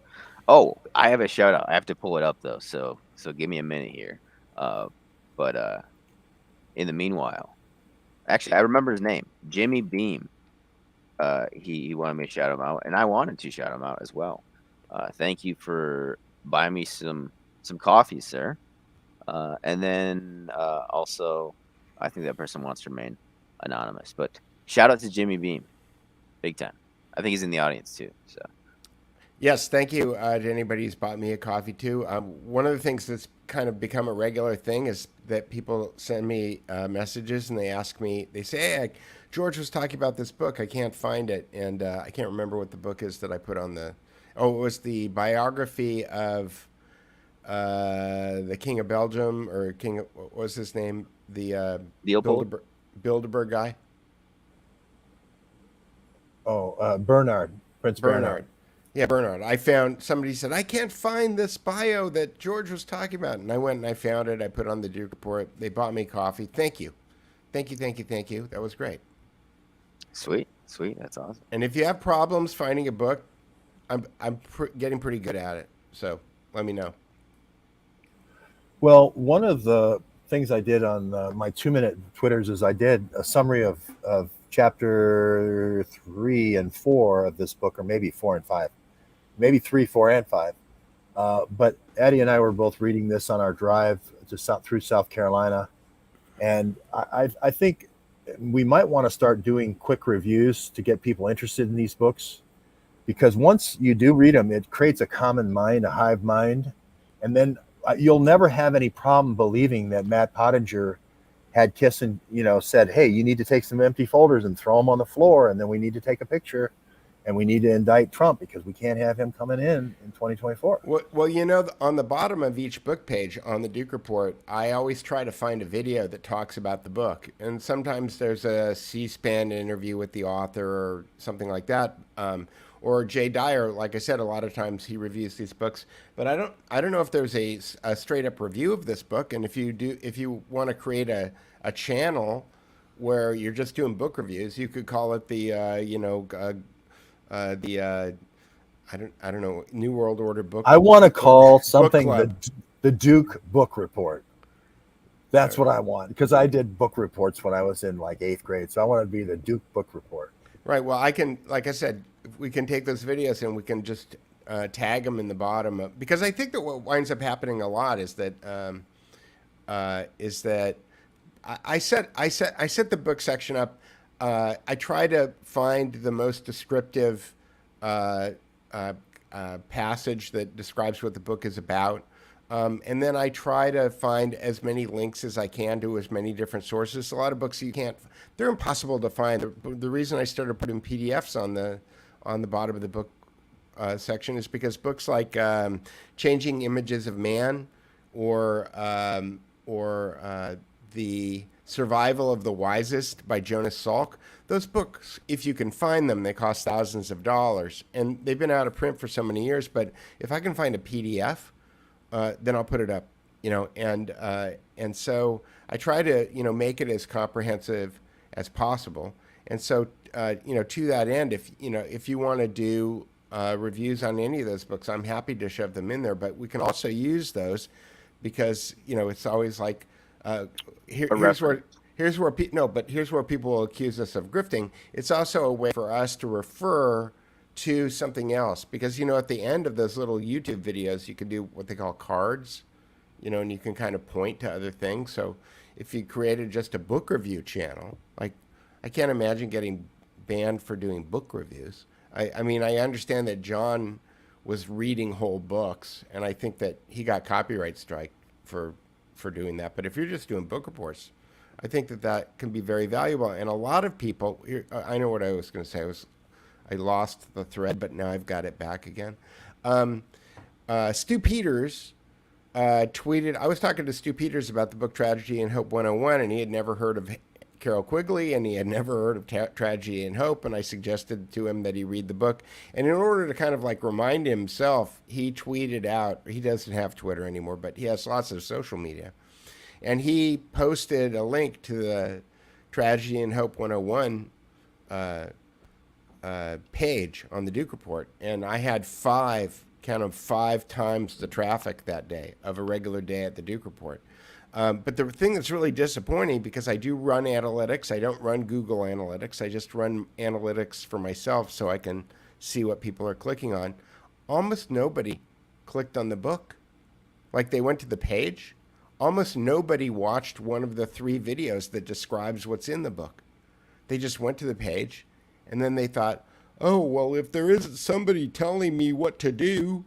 I have a shout out. I have to pull it up though. So give me a minute here. But in the meanwhile, actually, I remember his name, Jimmy Beam. He wanted me to shout him out, and I wanted to shout him out as well. Thank you for buying me some coffee, sir. And then also, I think that person wants to remain anonymous. But shout out to Jimmy Beam, big time. I think he's in the audience too. So. Yes, thank you to anybody who's bought me a coffee too. One of the things that's kind of become a regular thing is that people send me messages and they ask me, they say, "Hey, George was talking about this book. I can't find it." And I can't remember what the book is that I put on the... Oh, it was the biography of the King of Belgium, or what was his name? The Leopold? Bilderberg guy. Bernard, Prince Bernard. Yeah, Bernard. I found, somebody said, I can't find this bio that George was talking about. And I went and I found it. I put it on the Duke Report. They bought me coffee. Thank you. Thank you, thank you, thank you. That was great. Sweet. That's awesome. And if you have problems finding a book, I'm getting pretty good at it. So let me know. Well, one of the things I did on my 2-minute Twitters is I did a summary of chapter 3 and 4 of this book, or maybe 4 and 5, maybe 3, 4, and 5. But Addy and I were both reading this on our drive through South Carolina. And I think we might want to start doing quick reviews to get people interested in these books, because once you do read them, it creates a common mind, a hive mind. And then you'll never have any problem believing that Matt Pottinger had Kissinger, said, hey, you need to take some empty folders and throw them on the floor, and then we need to take a picture, and we need to indict Trump because we can't have him coming in 2024. Well, on the bottom of each book page on the Duke Report, I always try to find a video that talks about the book. And sometimes there's a C-SPAN interview with the author or something like that. Or Jay Dyer, like I said, a lot of times he reviews these books. But I don't know if there's a straight up review of this book. And if you want to create a channel where you're just doing book reviews, you could call it the I don't know, New World Order book. I want to call something club. the Duke Book Report. That's what I want, because I did book reports when I was in like 8th grade. So I want to be the Duke Book Report. Right. Well, like I said, we can take those videos and we can just tag them in the bottom because I think that what winds up happening a lot is that I set the book section up. I try to find the most descriptive passage that describes what the book is about. And then I try to find as many links as I can to as many different sources. A lot of books they're impossible to find. The reason I started putting PDFs on the bottom of the book section is because books like Changing Images of Man or The Survival of the Wisest by Jonas Salk, those books, if you can find them, they cost thousands of dollars. And they've been out of print for so many years. But if I can find a PDF, then I'll put it up, and so I try to, make it as comprehensive as possible. And so, to that end, if you want to do reviews on any of those books, I'm happy to shove them in there. But we can also use those because, it's always like, here's where people will accuse us of grifting. It's also a way for us to refer to something else, because at the end of those little YouTube videos you can do what they call cards, and you can kind of point to other things. So if you created just a book review channel, like I can't imagine getting banned for doing book reviews. I mean I understand that John was reading whole books, and I think that he got copyright strike for doing that. But if you're just doing book reports, I think that can be very valuable. And a lot of people, I know what I was going to say. I lost the thread, but now I've got it back again. Stu Peters tweeted, I was talking to Stu Peters about the book Tragedy and Hope 101, and he had never heard of Carol Quigley, and he had never heard of Tragedy and Hope, and I suggested to him that he read the book. And in order to kind of like remind himself, he tweeted out, he doesn't have Twitter anymore, but he has lots of social media. And he posted a link to the Tragedy and Hope 101 page on the Duke Report, and I had 5 times the traffic that day of a regular day at the Duke Report. But the thing that's really disappointing, because I do run analytics, I don't run Google Analytics, I just run analytics for myself so I can see what people are clicking on. Almost nobody clicked on the book. Like, they went to the page. Almost nobody watched one of the 3 videos that describes what's in the book. They just went to the page, and then they thought, oh, well, if there isn't somebody telling me what to do,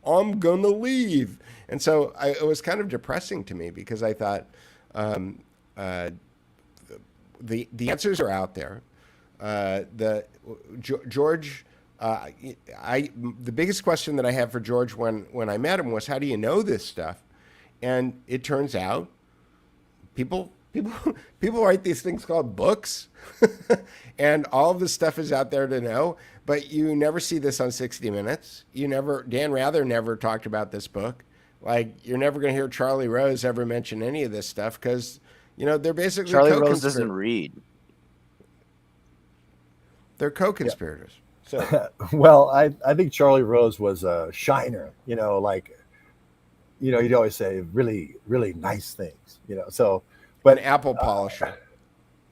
I'm going to leave. And so it was kind of depressing to me, because I thought the answers are out there. George, the biggest question that I had for George when I met him was, how do you know this stuff? And it turns out people People write these things called books, and all of this stuff is out there to know. But you never see this on 60 Minutes. Dan Rather never talked about this book. Like, you're never going to hear Charlie Rose ever mention any of this stuff because, they're basically Charlie Rose doesn't read. They're co-conspirators. So, Well, I think Charlie Rose was a shiner. You'd always say really, really nice things. So, but an apple polisher.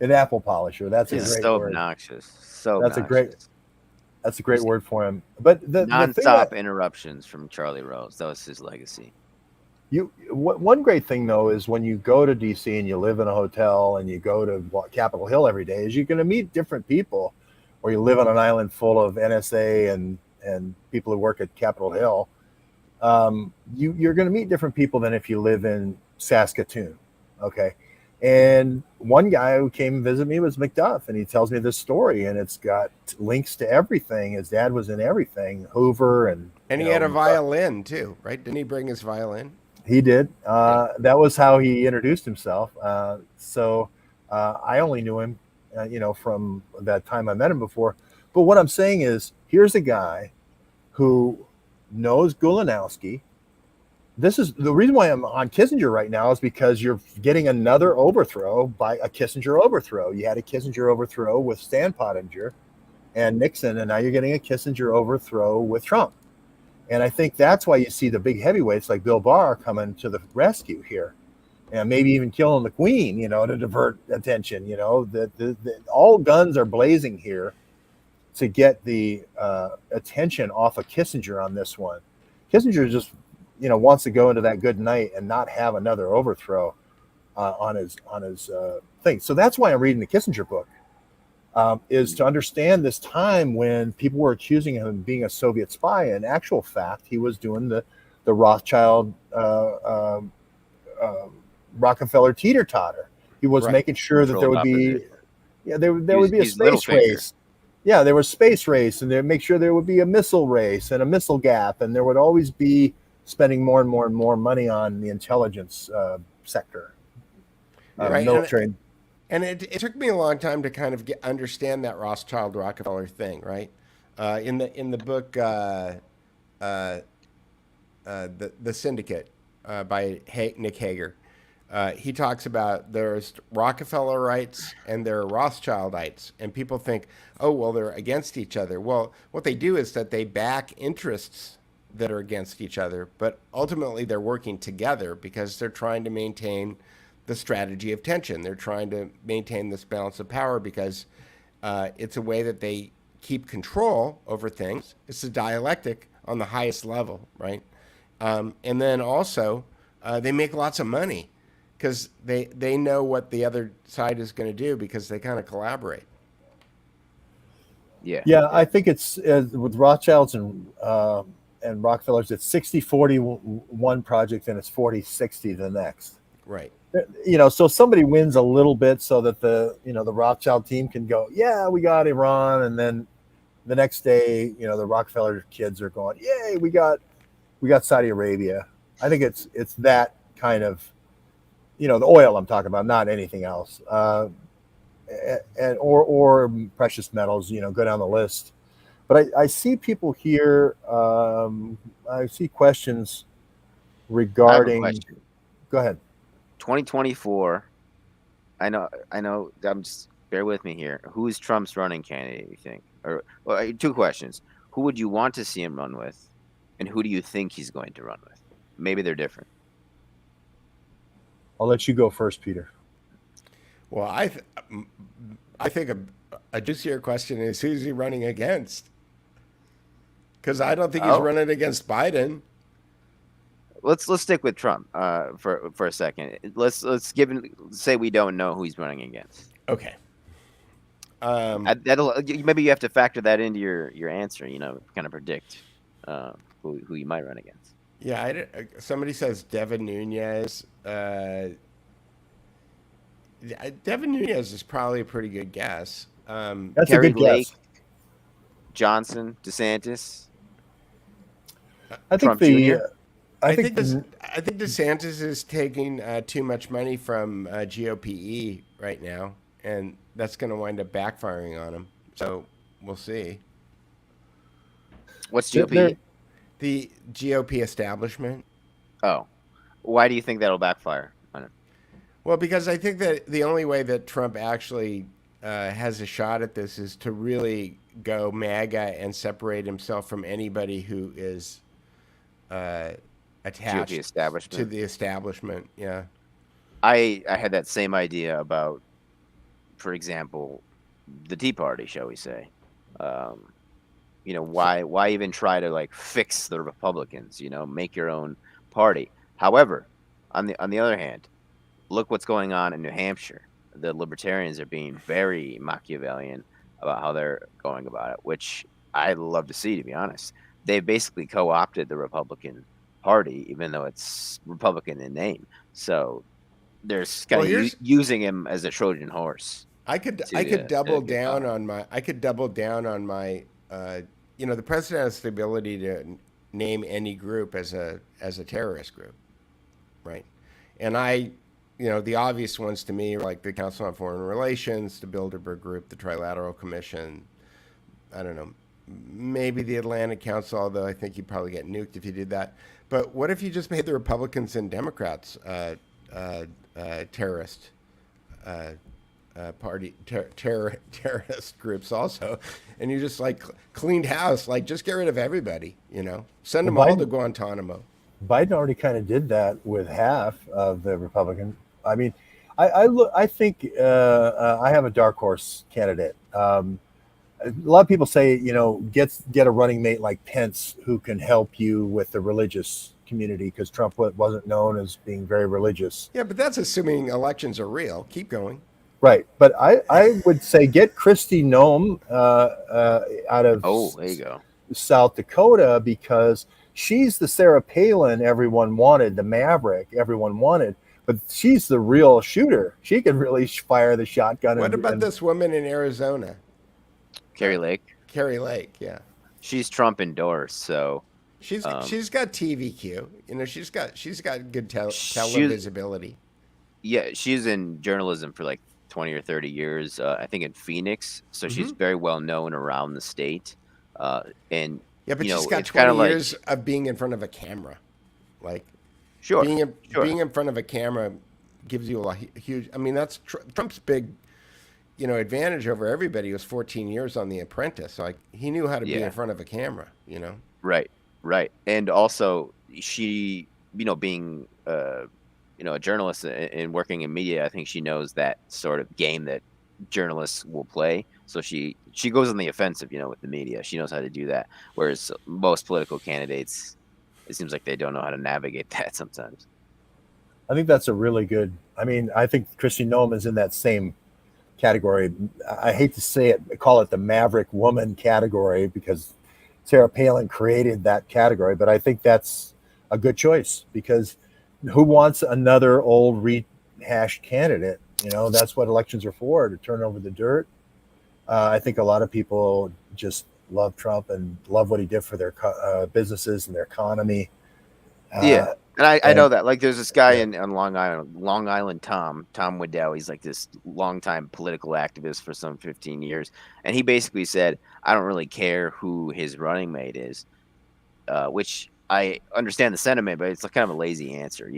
An apple polisher. That's a He's great so word. obnoxious. That's a great word for him. But the thing nonstop interruptions from Charlie Rose. That was his legacy. One great thing though is when you go to DC and you live in a hotel and you go to Capitol Hill every day, is you're going to meet different people, or you live on an island full of NSA and people who work at Capitol Hill. You're going to meet different people than if you live in Saskatoon. Okay. And one guy who came and visited me was McDuff, and he tells me this story, and it's got links to everything. His dad was in everything, Hoover, and he had a violin too, right? Didn't he bring his violin? He did. That was how he introduced himself. So I only knew him, from that time I met him before. But what I'm saying is, here's a guy who knows Gulanowski. This is the reason why I'm on Kissinger right now, is because you're getting another overthrow by a Kissinger overthrow. You had a Kissinger overthrow with Stan Pottinger and Nixon, and now you're getting a Kissinger overthrow with Trump. And I think that's why you see the big heavyweights like Bill Barr coming to the rescue here, and maybe even killing the Queen, to divert attention. All guns are blazing here to get the attention off of Kissinger on this one. Kissinger just wants to go into that good night and not have another overthrow on his thing. So that's why I'm reading the Kissinger book, is to understand this time when people were accusing him of being a Soviet spy. In actual fact, he was doing the Rothschild Rockefeller teeter-totter. He was making sure that there would be there would be a space race. Yeah, there was space race, and they'd make sure there would be a missile race and a missile gap, and there would always be spending more and more and more money on the intelligence sector, military. And it took me a long time to kind of understand that Rothschild Rockefeller thing, right? In the book, the Syndicate by Nick Hager, he talks about there's Rockefellerites and there are Rothschildites, and people think, oh well, they're against each other. Well, what they do is that they back interests that are against each other, but ultimately they're working together because they're trying to maintain the strategy of tension. They're trying to maintain this balance of power because it's a way that they keep control over things. It's a dialectic on the highest level, right? And then also they make lots of money because they know what the other side is going to do because they kind of collaborate. Yeah, I think it's with Rothschilds and Rockefellers, it's 60-40 one project and it's 40-60 the next. Right. So somebody wins a little bit so that the Rothschild team can go, yeah, we got Iran, and then the next day, the Rockefeller kids are going, yay, we got Saudi Arabia. I think it's that kind of, the oil I'm talking about, not anything else, and or precious metals, go down the list. But I see people here. I see questions regarding. Question. Go ahead. 2024. I know. Bear with me here. Who is Trump's running candidate, you think? Well, two questions. Who would you want to see him run with, and who do you think he's going to run with? Maybe they're different. I'll let you go first, Peter. Well, I think a juicier question is who's he running against? Because I don't think he's running against Biden. Let's stick with Trump for a second. Let's say we don't know who he's running against. Okay. Maybe you have to factor that into your answer. Kind of predict who you might run against. Yeah, somebody says Devin Nunes. Devin Nunes is probably a pretty good guess. That's Kerry a good Lake, guess. Johnson, DeSantis. I think Trump Jr.? I think DeSantis is taking too much money from GOPE right now, and that's going to wind up backfiring on him. So we'll see. What's GOP? The GOP establishment. Oh, why do you think that'll backfire on him? Well, because I think that the only way that Trump actually has a shot at this is to really go MAGA and separate himself from anybody who is attached to the establishment. Yeah. I had that same idea about, for example, the Tea Party, shall we say. Why even try to like fix the Republicans, make your own party. However, on the other hand, look what's going on in New Hampshire. The Libertarians are being very Machiavellian about how they're going about it, which I love to see, to be honest. They've basically co-opted the Republican Party, even though it's Republican in name. So they're kind of using him as a Trojan horse. I could double down on my the president has the ability to name any group as a terrorist group, right? And the obvious ones to me are like the Council on Foreign Relations, the Bilderberg Group, the Trilateral Commission. I don't know, maybe the Atlantic Council, although I think you'd probably get nuked if you did that. But what if you just made the Republicans and Democrats terrorist terrorist groups also, and you just like cleaned house, like just get rid of everybody, send them all to Guantanamo. Biden already kind of did that with half of the Republican. I mean, I think I have a dark horse candidate. A lot of people say, get a running mate like Pence who can help you with the religious community, because Trump wasn't known as being very religious. Yeah, but that's assuming elections are real. Keep going. Right, but I would say get Kristi Noem out of there you go. South Dakota, because she's the Sarah Palin everyone wanted, the maverick everyone wanted, but she's the real shooter. She can really fire the shotgun. What about this woman in Arizona? Carrie Lake. Carrie Lake, yeah. She's Trump endorsed, so she's got TVQ. She's got good televisibility. Yeah, she's in journalism for like 20 or 30 years, I think in Phoenix. So she's very well known around the state. And yeah, but she's got 20 years of being in front of a camera. Like, being in front of a camera gives you a huge. I mean, that's Trump's big, advantage over everybody. Was 14 years on The Apprentice. Like, he knew how to be in front of a camera. Right, and also she, being a journalist and working in media, I think she knows that sort of game that journalists will play. So she goes on the offensive, with the media. She knows how to do that. Whereas most political candidates, it seems like they don't know how to navigate that sometimes. I think that's a really good. I mean, I think Kristi Noem is in that same category. I hate to say it, call it the maverick woman category, because Sarah Palin created that category. But I think that's a good choice, because who wants another old rehashed candidate? That's what elections are for, to turn over the dirt. I think a lot of people just love Trump and love what he did for their businesses and their economy. And I know that. Like, there's this guy on Long Island, Tom Waddell. He's like this longtime political activist for some 15 years. And he basically said, I don't really care who his running mate is, which I understand the sentiment, but it's kind of a lazy answer.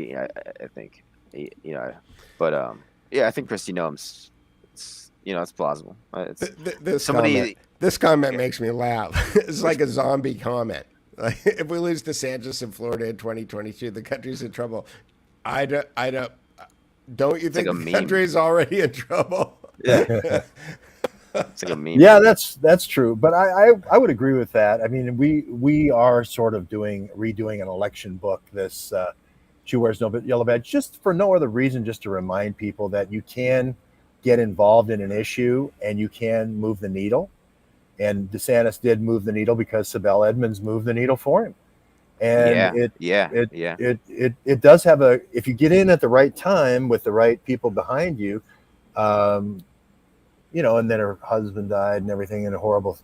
I think, but I think Kristi Noem's, it's plausible. This comment makes me laugh. It's like a zombie comment. Like, if we lose DeSantis in Florida in 2022, the country's in trouble. Don't you think the country's already in trouble? Yeah. It's like a meme. Yeah, that's true. But I would agree with that. I mean, we are sort of redoing an election book. This She Wears No Yellow Badge, just for no other reason, just to remind people that you can get involved in an issue and you can move the needle. And DeSantis did move the needle because Sibel Edmonds moved the needle for him. And it does have if you get in at the right time with the right people behind you, and then her husband died and everything, and a horrible,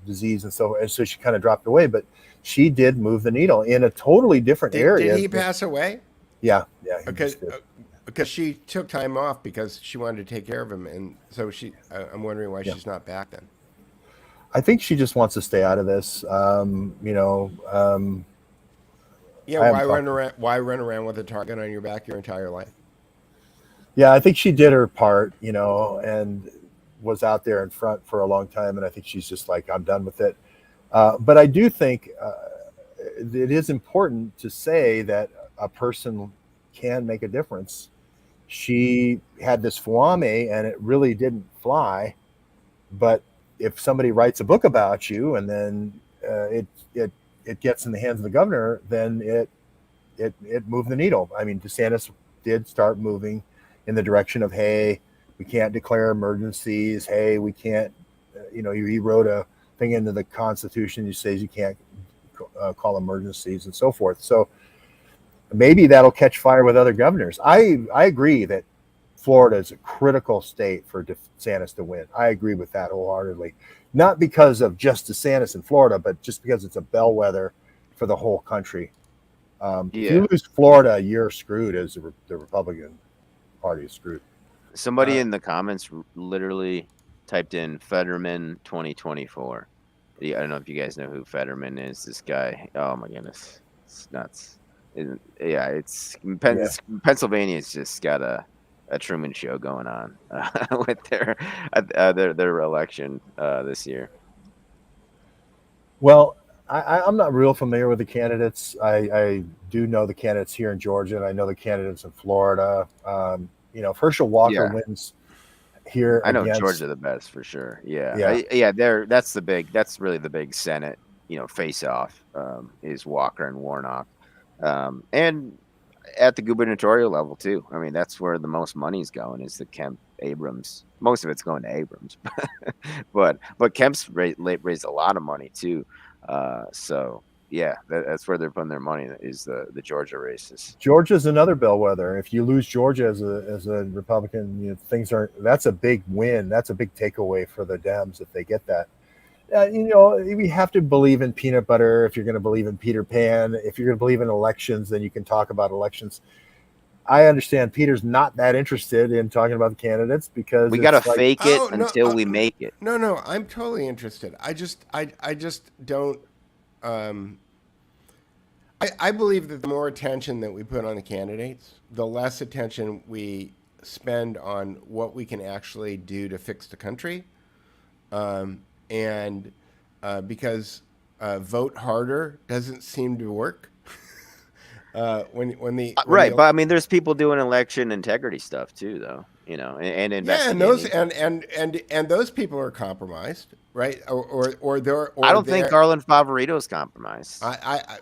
disease, and so she kind of dropped away. But she did move the needle in a totally different area. Did he pass away? Yeah. Because she took time off because she wanted to take care of him, and so I'm wondering why she's not back then. I think she just wants to stay out of this. Why run around with a target on your back your entire life? Yeah, I think she did her part, and was out there in front for a long time, and I think she's just like, I'm done with it. But I do think it is important to say that a person can make a difference. She had this Fwame, and it really didn't fly. But if somebody writes a book about you, and then it gets in the hands of the governor, then it moved the needle. I mean, DeSantis did start moving in the direction of, hey, we can't declare emergencies. Hey, we can't. He wrote a thing into the Constitution that says you can't call emergencies and so forth. So maybe that'll catch fire with other governors. I agree that Florida is a critical state for DeSantis to win. I agree with that wholeheartedly. Not because of just DeSantis in Florida, but just because it's a bellwether for the whole country. If you lose Florida, you're screwed as the Republican Party is screwed. Somebody in the comments literally typed in Fetterman 2024. I don't know if you guys know who Fetterman is. This guy. Oh my goodness, it's nuts. Pennsylvania's just got a Truman Show going on with their election this year. Well, I'm not real familiar with the candidates. I do know the candidates here in Georgia, and I know the candidates in Florida. If Herschel Walker wins here, I know Georgia the best for sure. That's really the big Senate, face off is Walker and Warnock, and at the gubernatorial level too. I mean, that's where the most money's going, is the Kemp Abrams. Most of it's going to Abrams, but Kemp's raised a lot of money too. That's where they're putting their money, is the Georgia races. Georgia's another bellwether. If you lose Georgia as a Republican, that's a big win. That's a big takeaway for the Dems if they get that. We have to believe in peanut butter if you're going to believe in Peter Pan. If you're going to believe in elections, then you can talk about elections. I understand Peter's not that interested in talking about the candidates because we got to fake it until we make it. No, I'm totally interested. I just don't. I believe that the more attention that we put on the candidates, the less attention we spend on what we can actually do to fix the country. Because vote harder doesn't seem to work. But I mean, there's people doing election integrity stuff too, though. And investigating. and those people are compromised, right? Or they're. Or I don't think Garland Favorito is compromised. I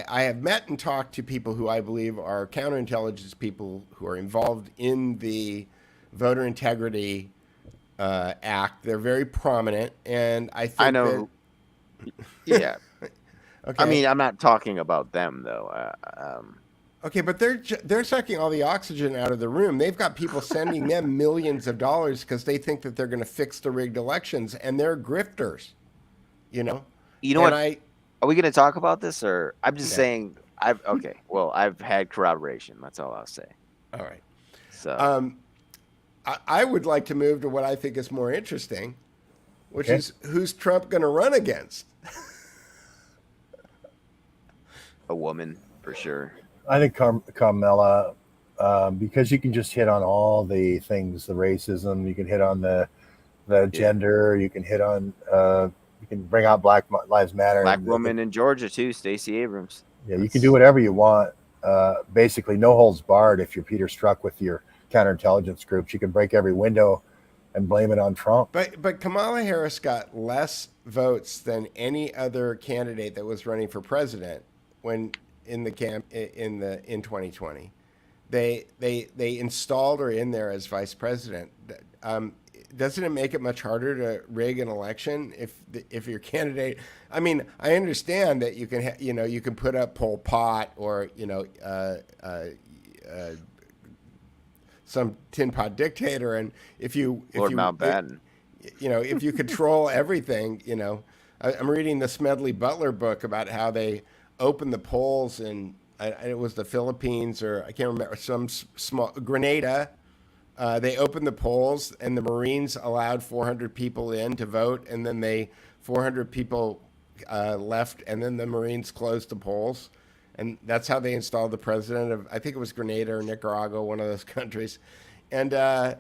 have met and talked to people who I believe are counterintelligence people who are involved in the voter integrity act. They're very prominent, and I think I know. Yeah. Okay. I mean, I'm not talking about them though. Okay, but they're sucking all the oxygen out of the room. They've got people sending them millions of dollars because they think that they're going to fix the rigged elections, and they're grifters. You know what? Are we going to talk about this, or I'm just saying? I've had corroboration. That's all I'll say. All right. So, I would like to move to what I think is more interesting, which is who's Trump going to run against? A woman, for sure. I think Carmella, because you can just hit on all the things, the racism, you can hit on the gender, you can hit on, you can bring out Black Lives Matter. Black woman in Georgia too, Stacey Abrams. Yeah, you can do whatever you want. Basically, no holds barred if you're Peter Strzok with your counterintelligence groups. You can break every window and blame it on Trump. But Kamala Harris got less votes than any other candidate that was running for president when in 2020. They installed her in there as vice president. Doesn't it make it much harder to rig an election if your candidate? I mean, I understand that you can you can some tin pot dictator. And if you Lord Mountbatten. if you control everything, I'm reading the Smedley Butler book about how they opened the polls and it was the Philippines, or I can't remember, some small Grenada. They opened the polls and the Marines allowed 400 people in to vote, and then 400 people left, and then the Marines closed the polls. And that's how they installed the president of, I think it was Grenada or Nicaragua, one of those countries. And I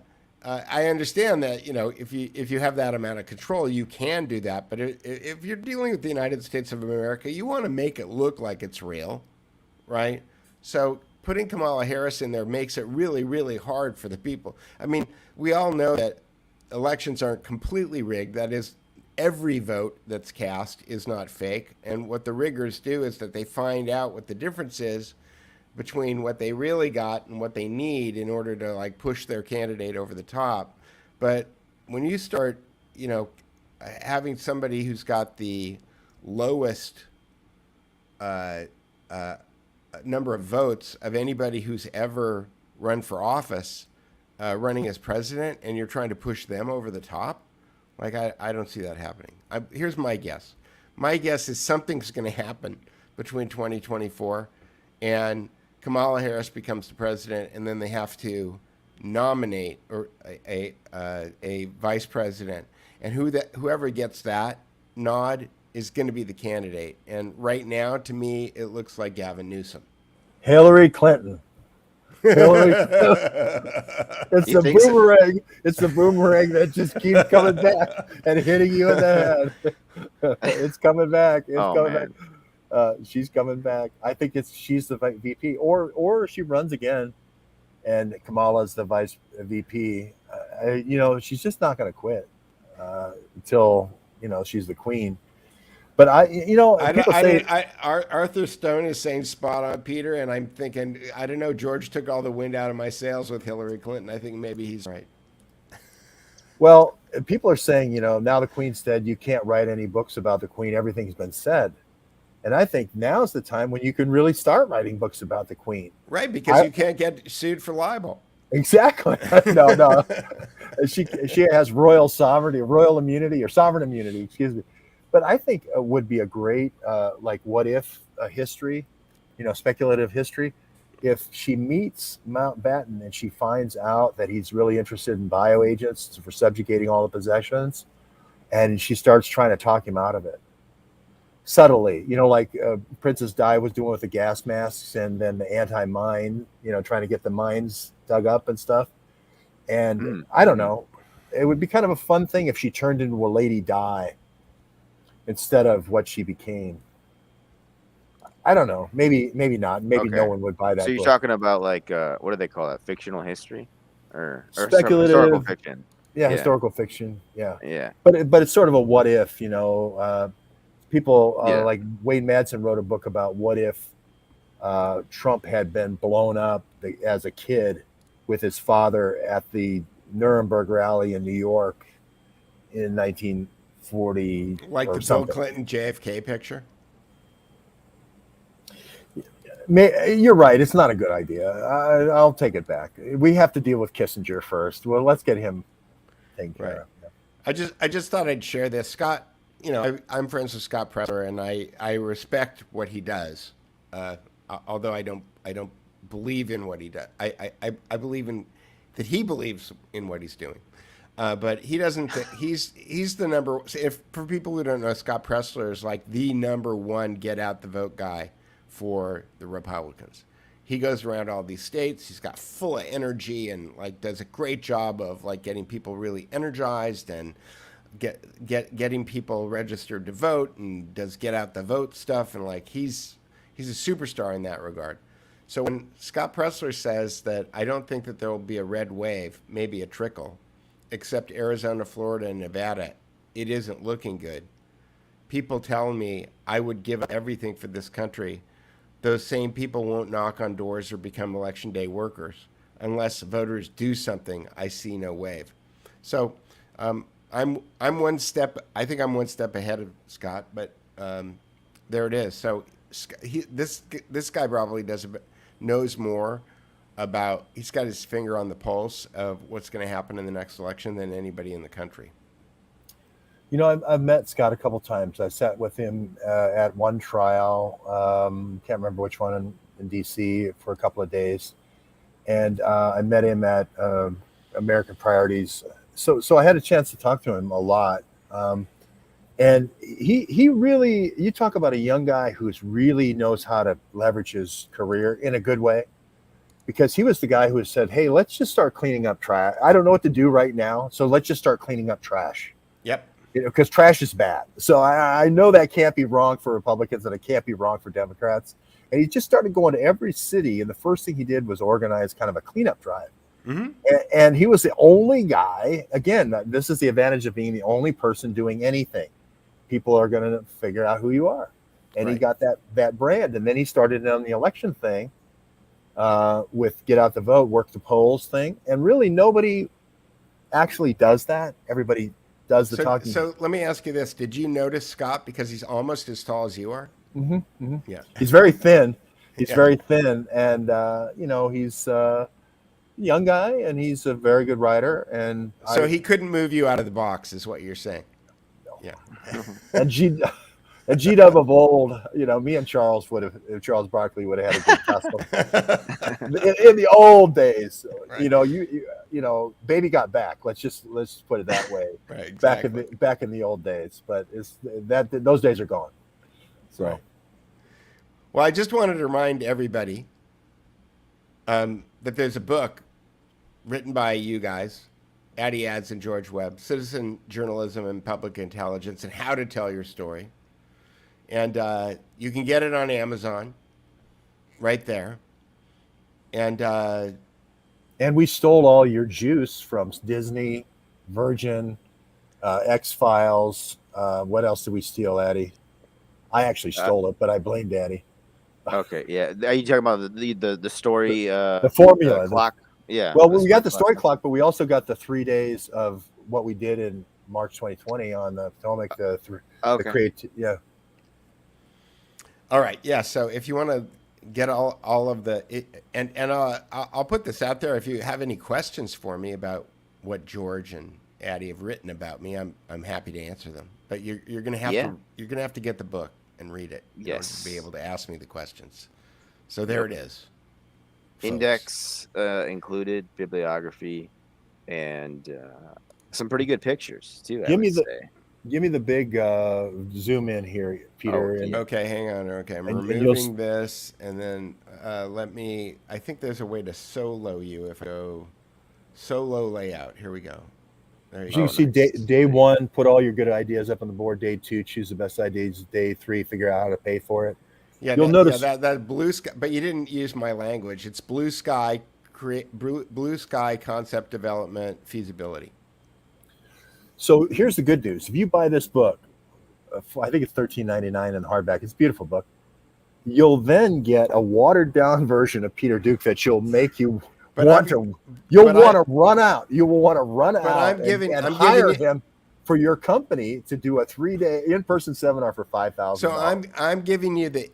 understand that, if you have that amount of control, you can do that. But if you're dealing with the United States of America, you want to make it look like it's real, right? So putting Kamala Harris in there makes it really, really hard for the people. I mean, we all know that elections aren't completely rigged. That is, every vote that's cast is not fake. And what the riggers do is that they find out what the difference is between what they really got and what they need in order to push their candidate over the top. But when you start, having somebody who's got the lowest number of votes of anybody who's ever run for office running as president, and you're trying to push them over the top, I don't see that happening. Here's my guess. My guess is something's going to happen between 2024 and Kamala Harris becomes the president, and then they have to nominate a vice president, and whoever gets that nod is going to be the candidate. And right now, to me, it looks like Gavin Newsom. Hillary Clinton. Hillary Clinton. It's the boomerang. It's the boomerang that just keeps coming back and hitting you in the head. It's coming back. It's coming back. She's coming back. I think she's the VP, or she runs again, and Kamala's the vice VP. She's just not going to quit until she's the queen. But Arthur Stone is saying spot on, Peter, and I'm thinking, I don't know, George took all the wind out of my sails with Hillary Clinton. I think maybe he's right. Well, people are saying, now the Queen's dead, you can't write any books about the Queen. Everything's been said. And I think now's the time when you can really start writing books about the Queen. Right, because you can't get sued for libel. Exactly. No. She has royal sovereignty, royal immunity, or sovereign immunity, excuse me. But I think it would be a great, what if history, speculative history, if she meets Mountbatten and she finds out that he's really interested in bioagents for subjugating all the possessions, and she starts trying to talk him out of it subtly, Princess Di was doing with the gas masks, and then the anti-mine, trying to get the mines dug up and stuff. And I don't know, it would be kind of a fun thing if she turned into a Lady Di instead of what she became. I don't know. Maybe not. Maybe no one would buy that. So you're book. talking about what do they call that? Fictional history, or speculative historical fiction? Yeah, historical fiction. Yeah. Yeah. But it's sort of a what if. People like Wayne Madsen wrote a book about what if Trump had been blown up as a kid with his father at the Nuremberg rally in New York in 1940, like the something. Bill Clinton JFK picture. You're right. It's not a good idea. I'll take it back. We have to deal with Kissinger first. Well, let's get him taken care of. Yeah. I just thought I'd share this. Scott, I'm friends with Scott Pressler, and I respect what he does. Although I don't believe in what he does. I believe in that he believes in what he's doing. But he doesn't think he's the number. If for people who don't know, Scott Pressler is like the number one get out the vote guy for the Republicans. He goes around all these states. He's got full of energy and does a great job of getting people really energized and getting people registered to vote, and does get out the vote stuff, and he's a superstar in that regard. So when Scott Pressler says that I don't think that there will be a red wave, maybe a trickle, except Arizona, Florida, and Nevada, it isn't looking good. People tell me I would give everything for this country. Those same people won't knock on doors or become election day workers. Unless voters do something, I see no wave. So I'm one step. I think I'm one step ahead of Scott, but there it is. So this guy probably knows more about, he's got his finger on the pulse of what's going to happen in the next election than anybody in the country. You know, I've met Scott a couple times. I sat with him at one trial. Can't remember which one in D.C. for a couple of days, and I met him at American Priorities. So I had a chance to talk to him a lot, and he really. You talk about a young guy who's really knows how to leverage his career in a good way, because he was the guy who said, "Hey, let's just start cleaning up trash. I don't know what to do right now, so let's just start cleaning up trash." Yep. You know, because trash is bad. So I know that can't be wrong for Republicans and it can't be wrong for Democrats. And he just started going to every city. And the first thing he did was organize kind of a cleanup drive. Mm-hmm. And he was the only guy. Again, this is the advantage of being the only person doing anything. People are going to figure out who you are. And he got that brand. And then he started on the election thing with get out the vote, work the polls thing. And really nobody actually does that. Everybody does the talking. So let me ask you this. Did you notice Scott, because he's almost as tall as you are? Mm-hmm, mm-hmm. Yeah. He's very thin. He's very thin. And, you know, he's a young guy and he's a very good rider. And so he couldn't move you out of the box is what you're saying. No. Yeah. And G-Dub of old, you know, me and Charles Charles Barkley would have had a good tussle in the old days. Right. You know, you know, baby got back. Let's just put it that way. Right. Exactly. Back in the old days, but those days are gone. So, right. Well, I just wanted to remind everybody that there's a book written by you guys, Addy Adds and George Webb, Citizen Journalism and Public Intelligence, and How to Tell Your Story. And you can get it on Amazon right there. And we stole all your juice from Disney, Virgin, X-Files. What else did we steal, Addy? I actually stole it, but I blame Daddy. Okay, yeah. Are you talking about the story? The formula. Clock? Yeah. Well, we got the story clock, but we also got the 3 days of what we did in March 2020 on the Potomac. Yeah. All right. Yeah. So if you want to get all of the I'll put this out there. If you have any questions for me about what George and Addy have written about me, I'm happy to answer them. But you're gonna have to get the book and read it in order to be able to ask me the questions. So there it is. Folks. Index included, bibliography, and some pretty good pictures too. Give me the big zoom in here, Peter. Okay, hang on. Okay, I'm removing this, and then I think there's a way to solo you if I go solo layout. Here we go. There you see day one, put all your good ideas up on the board. Day two, choose the best ideas. Day three, figure out how to pay for it. Yeah, you'll notice that blue sky, but you didn't use my language. It's blue sky, blue sky concept development feasibility. So here's the good news. If you buy this book, I think it's $13.99 in hardback. It's a beautiful book. You'll then get a watered down version of Peter Duke that you'll make you want to run out. You will want to run out and hire him for your company to do a 3-day in-person seminar for $5,000. So I'm giving you the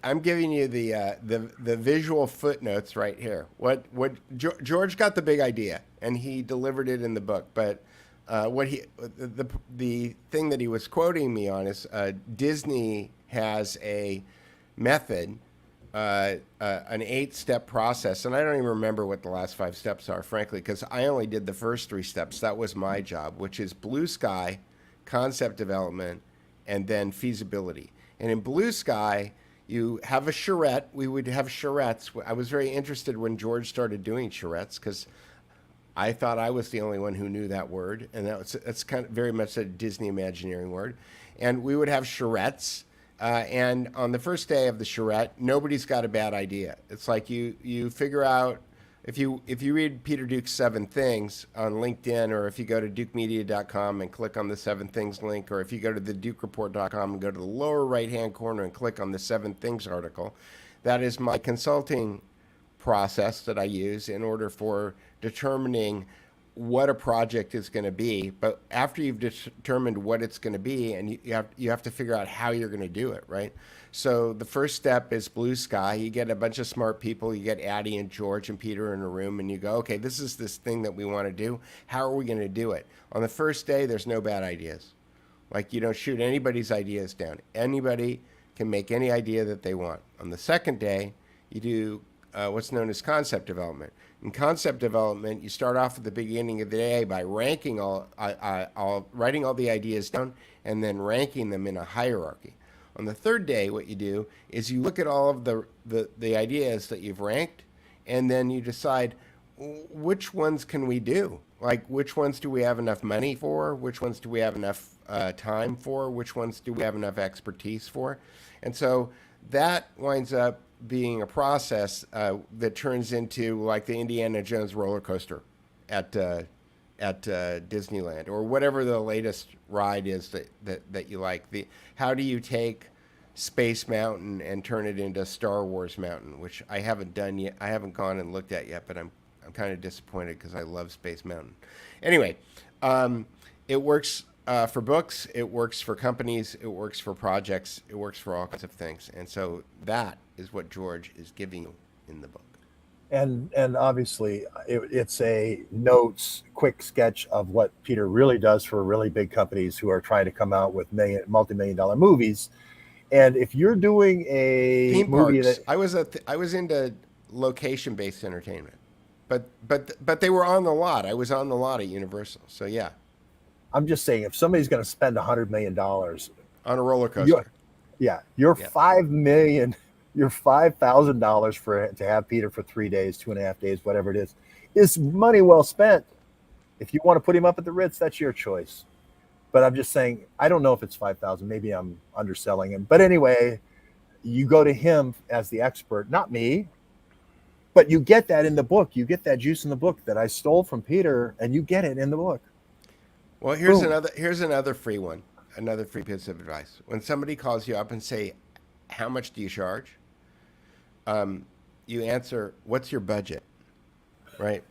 visual footnotes right here. What George got the big idea and he delivered it in the book, but the thing that he was quoting me on is Disney has a method, an 8-step process, and I don't even remember what the last 5 steps are, frankly, because I only did the first 3 steps. That was my job, which is blue sky, concept development, and then feasibility. And in blue sky, you have a charrette. We would have charrettes. I was very interested when George started doing charrettes because I thought I was the only one who knew that word, and that's kind of very much a Disney Imagineering word. And we would have charrettes, and on the first day of the charrette, nobody's got a bad idea. It's like you figure out if you read Peter Duke's 7 Things on LinkedIn, or if you go to dukemedia.com and click on the 7 Things link, or if you go to the dukereport.com and go to the lower right-hand corner and click on the 7 Things article, that is my consulting process that I use in order for determining what a project is going to be, but after you've determined what it's going to be, and you have to figure out how you're going to do it, right? So the first step is blue sky. You get a bunch of smart people. You get Addy and George and Peter in a room, and you go, okay, this is this thing that we want to do. How are we going to do it? On the first day, there's no bad ideas. Like, you don't shoot anybody's ideas down. Anybody can make any idea that they want. On the second day, you do what's known as concept development. In concept development, you start off at the beginning of the day by ranking writing all the ideas down and then ranking them in a hierarchy. On the third day, what you do is you look at all of the ideas that you've ranked, and then you decide which ones can we do? Like, which ones do we have enough money for? Which ones do we have enough time for? Which ones do we have enough expertise for? And so that winds up being a process that turns into like the Indiana Jones roller coaster at Disneyland, or whatever the latest ride is that you like. How do you take Space Mountain and turn it into Star Wars Mountain, which I haven't done yet. I haven't gone and looked at yet, but I'm kind of disappointed because I love Space Mountain. Anyway, it works for books, it works for companies, it works for projects, it works for all kinds of things. And so that is what George is giving you in the book. And obviously, it's a notes, quick sketch of what Peter really does for really big companies who are trying to come out with multi-million-dollar movies. And if you're doing a theme movie parks, that I was into location-based entertainment, but they were on the lot. I was on the lot at Universal, so yeah. I'm just saying, if somebody's going to spend $100 million on a roller coaster, you're $5 million. Your $5,000 to have Peter for 3 days, 2.5 days, whatever it is money well spent. If you want to put him up at the Ritz, that's your choice. But I'm just saying, I don't know if it's 5,000. Maybe I'm underselling him. But anyway, you go to him as the expert, not me. But you get that in the book. You get that juice in the book that I stole from Peter, and you get it in the book. Well, here's another free one, another free piece of advice. When somebody calls you up and say, "How much do you charge?" You answer, "What's your budget?" Right?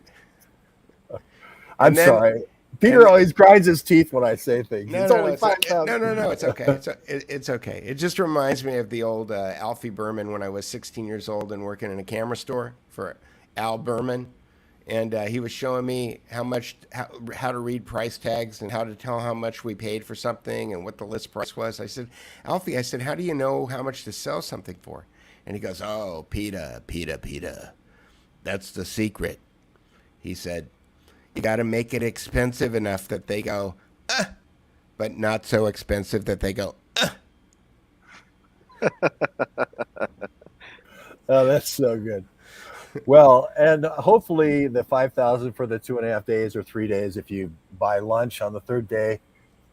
I'm sorry. Peter always grinds his teeth when I say things. No, it's only 5,000. No, it's okay. It's okay. It just reminds me of the old Alfie Berman when I was 16 years old and working in a camera store for Al Berman. And he was showing me how to read price tags and how to tell how much we paid for something and what the list price was. I said, "Alfie," I said, "how do you know how much to sell something for?" And he goes, "Oh, Peter, that's the secret." He said, "You got to make it expensive enough that they go, but not so expensive that they go, Oh, that's so good. Well, and hopefully the 5,000 for the 2.5 days or 3 days, if you buy lunch on the third day,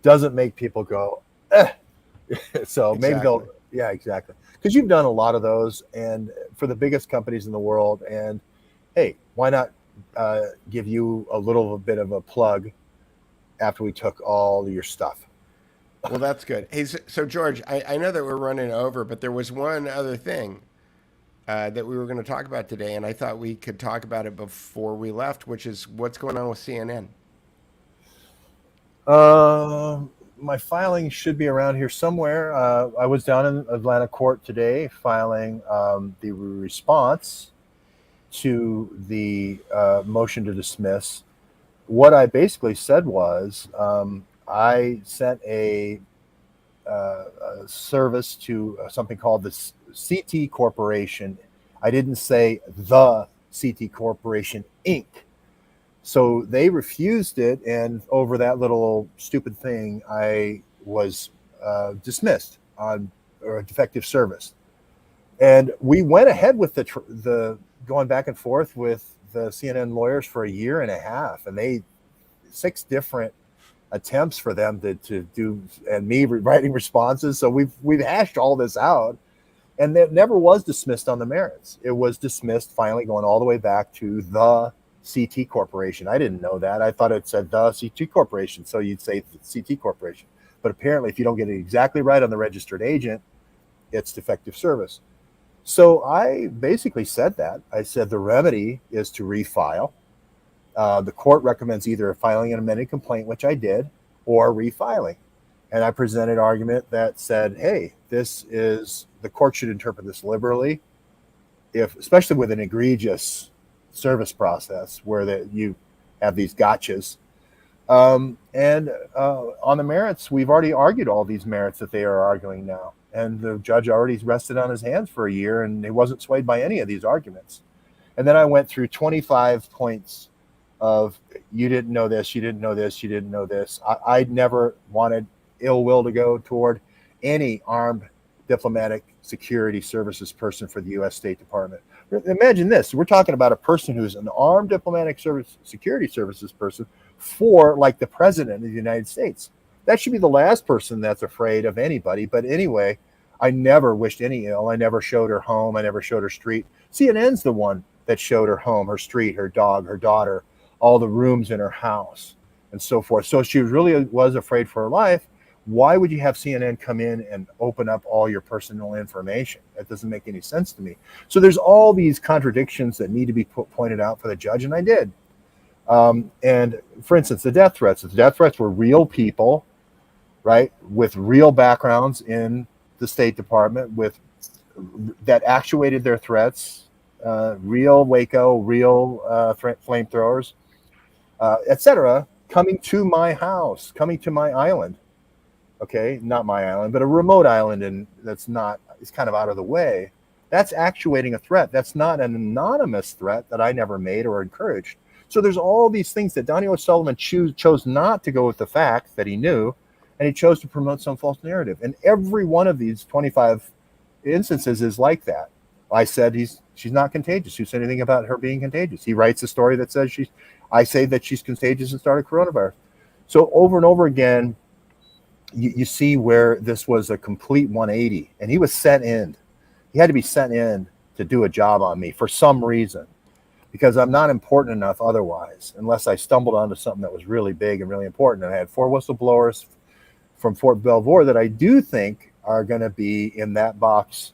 doesn't make people go, So maybe they'll, exactly. Because you've done a lot of those, and for the biggest companies in the world. And hey, why not give you a little bit of a plug after we took all your stuff? Well, that's good. Hey, so George, I know that we're running over, but there was one other thing that we were going to talk about today, and I thought we could talk about it before we left, which is what's going on with CNN. My filing should be around here somewhere. I was down in Atlanta court today filing the response to the motion to dismiss. What I basically said was I sent a service to something called the CT Corporation. I didn't say the CT Corporation Inc. So they refused it, and over that little stupid thing, I was dismissed on a defective service. And we went ahead with the going back and forth with the CNN lawyers for 1.5 years, and 6 different attempts for them to do, and me writing responses. So we've hashed all this out, and it never was dismissed on the merits. It was dismissed finally, going all the way back to the CT Corporation. I didn't know that. I thought it said the CT Corporation, so you'd say the CT Corporation. But apparently, if you don't get it exactly right on the registered agent, it's defective service. So I basically said that. I said the remedy is to refile. The court recommends either filing an amended complaint, which I did, or refiling. And I presented an argument that said, hey, the court should interpret this liberally, especially with an egregious service process where you have these gotchas. On the merits, we've already argued all these merits that they are arguing now. And the judge already rested on his hands for a year, and he wasn't swayed by any of these arguments. And then I went through 25 points of, you didn't know this, you didn't know this, you didn't know this. I never wanted ill will to go toward any armed diplomatic security services person for the U.S. State Department. Imagine this. We're talking about a person who's an armed diplomatic security services person for, like, the president of the United States. That should be the last person that's afraid of anybody. But anyway, I never wished any ill. I never showed her home. I never showed her street. CNN's the one that showed her home, her street, her dog, her daughter, all the rooms in her house, and so forth. So she really was afraid for her life. Why would you have CNN come in and open up all your personal information? That doesn't make any sense to me. So there's all these contradictions that need to be pointed out for the judge, and I did. And for instance, the death threats. The death threats were real people, right, with real backgrounds in the State Department, that actuated their threats. Real Waco, real flamethrowers, etc., coming to my house, coming to my island. Okay, not my island, but a remote island, and it's kind of out of the way. That's actuating a threat. That's not an anonymous threat that I never made or encouraged. So there's all these things that Donnie O'Sullivan chose not to go with the facts that he knew, and he chose to promote some false narrative. And every one of these 25 instances is like that. I said she's not contagious. Who said anything about her being contagious? He writes a story that says I say that she's contagious and started coronavirus. So over and over again, you see where this was a complete 180, and he was sent in. He had to be sent in to do a job on me for some reason, because I'm not important enough otherwise, unless I stumbled onto something that was really big and really important. And I had 4 whistleblowers from Fort Belvoir that I do think are going to be in that box,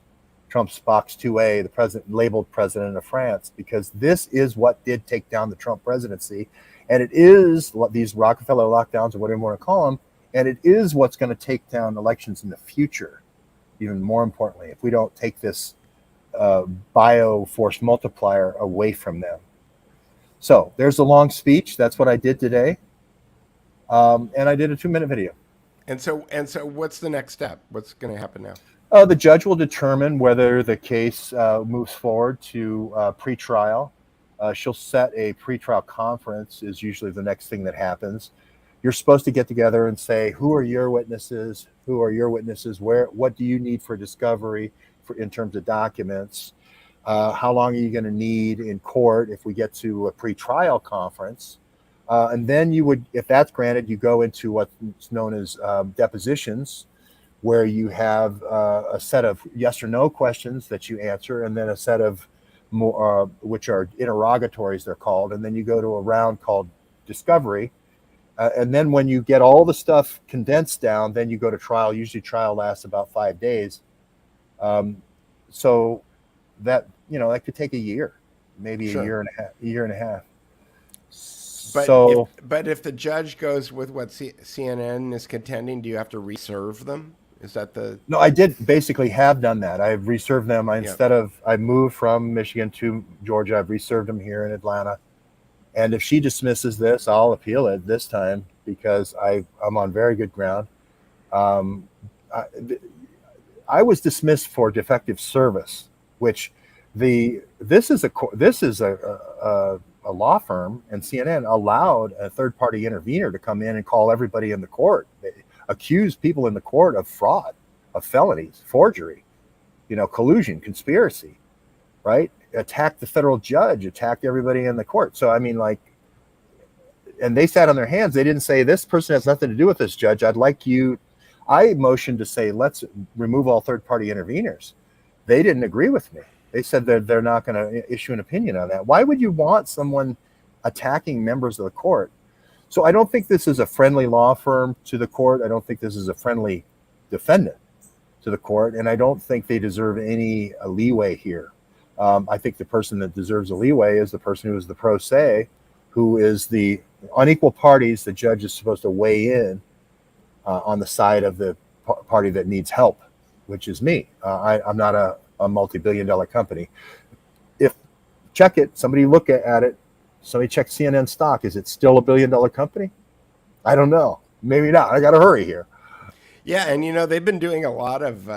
Trump's box 2A, the president labeled president of France, because this is what did take down the Trump presidency. And it is these Rockefeller lockdowns, or whatever you want to call them. And it is what's going to take down elections in the future, even more importantly, if we don't take this bioforce multiplier away from them. So there's a long speech. That's what I did today. And I did a 2-minute video. And so what's the next step? What's going to happen now? The judge will determine whether the case moves forward to pretrial. She'll set a pretrial conference is usually the next thing that happens. You're supposed to get together and say, who are your witnesses? Who are your witnesses? What do you need for discovery in terms of documents? How long are you going to need in court if we get to a pretrial conference? And then you would, if that's granted, you go into what's known as depositions, where you have a set of yes or no questions that you answer, and then a set of more, which are interrogatories, they're called. And then you go to a round called discovery. And then when you get all the stuff condensed down, then you go to trial. Usually trial lasts about 5 days. So that, that could take a year, maybe Sure. a year and a half. But if the judge goes with what CNN is contending, do you have to reserve them? Is that the... No, I did basically have done that. I've reserved them. I moved from Michigan to Georgia. I've reserved them here in Atlanta. And if she dismisses this, I'll appeal it this time, because I'm on very good ground. I was dismissed for defective service, which this is a law firm, and CNN allowed a third-party intervener to come in and call everybody in the court. They accuse people in the court of fraud, of felonies, forgery, collusion, conspiracy, right? Attacked the federal judge, attacked everybody in the court. So, and they sat on their hands. They didn't say, this person has nothing to do with this, judge. I motioned to say, let's remove all third-party interveners. They didn't agree with me. They said that they're not going to issue an opinion on that. Why would you want someone attacking members of the court? So I don't think this is a friendly law firm to the court. I don't think this is a friendly defendant to the court. And I don't think they deserve any leeway here. I think the person that deserves a leeway is the person who is the pro se, who is the unequal parties. The judge is supposed to weigh in on the side of the party that needs help, which is me. I'm not a multi-billion-dollar company. If check it, somebody look at it, somebody check CNN stock. Is it still $1 billion company? I don't know. Maybe not. I got to hurry here. Yeah, and they've been doing a lot of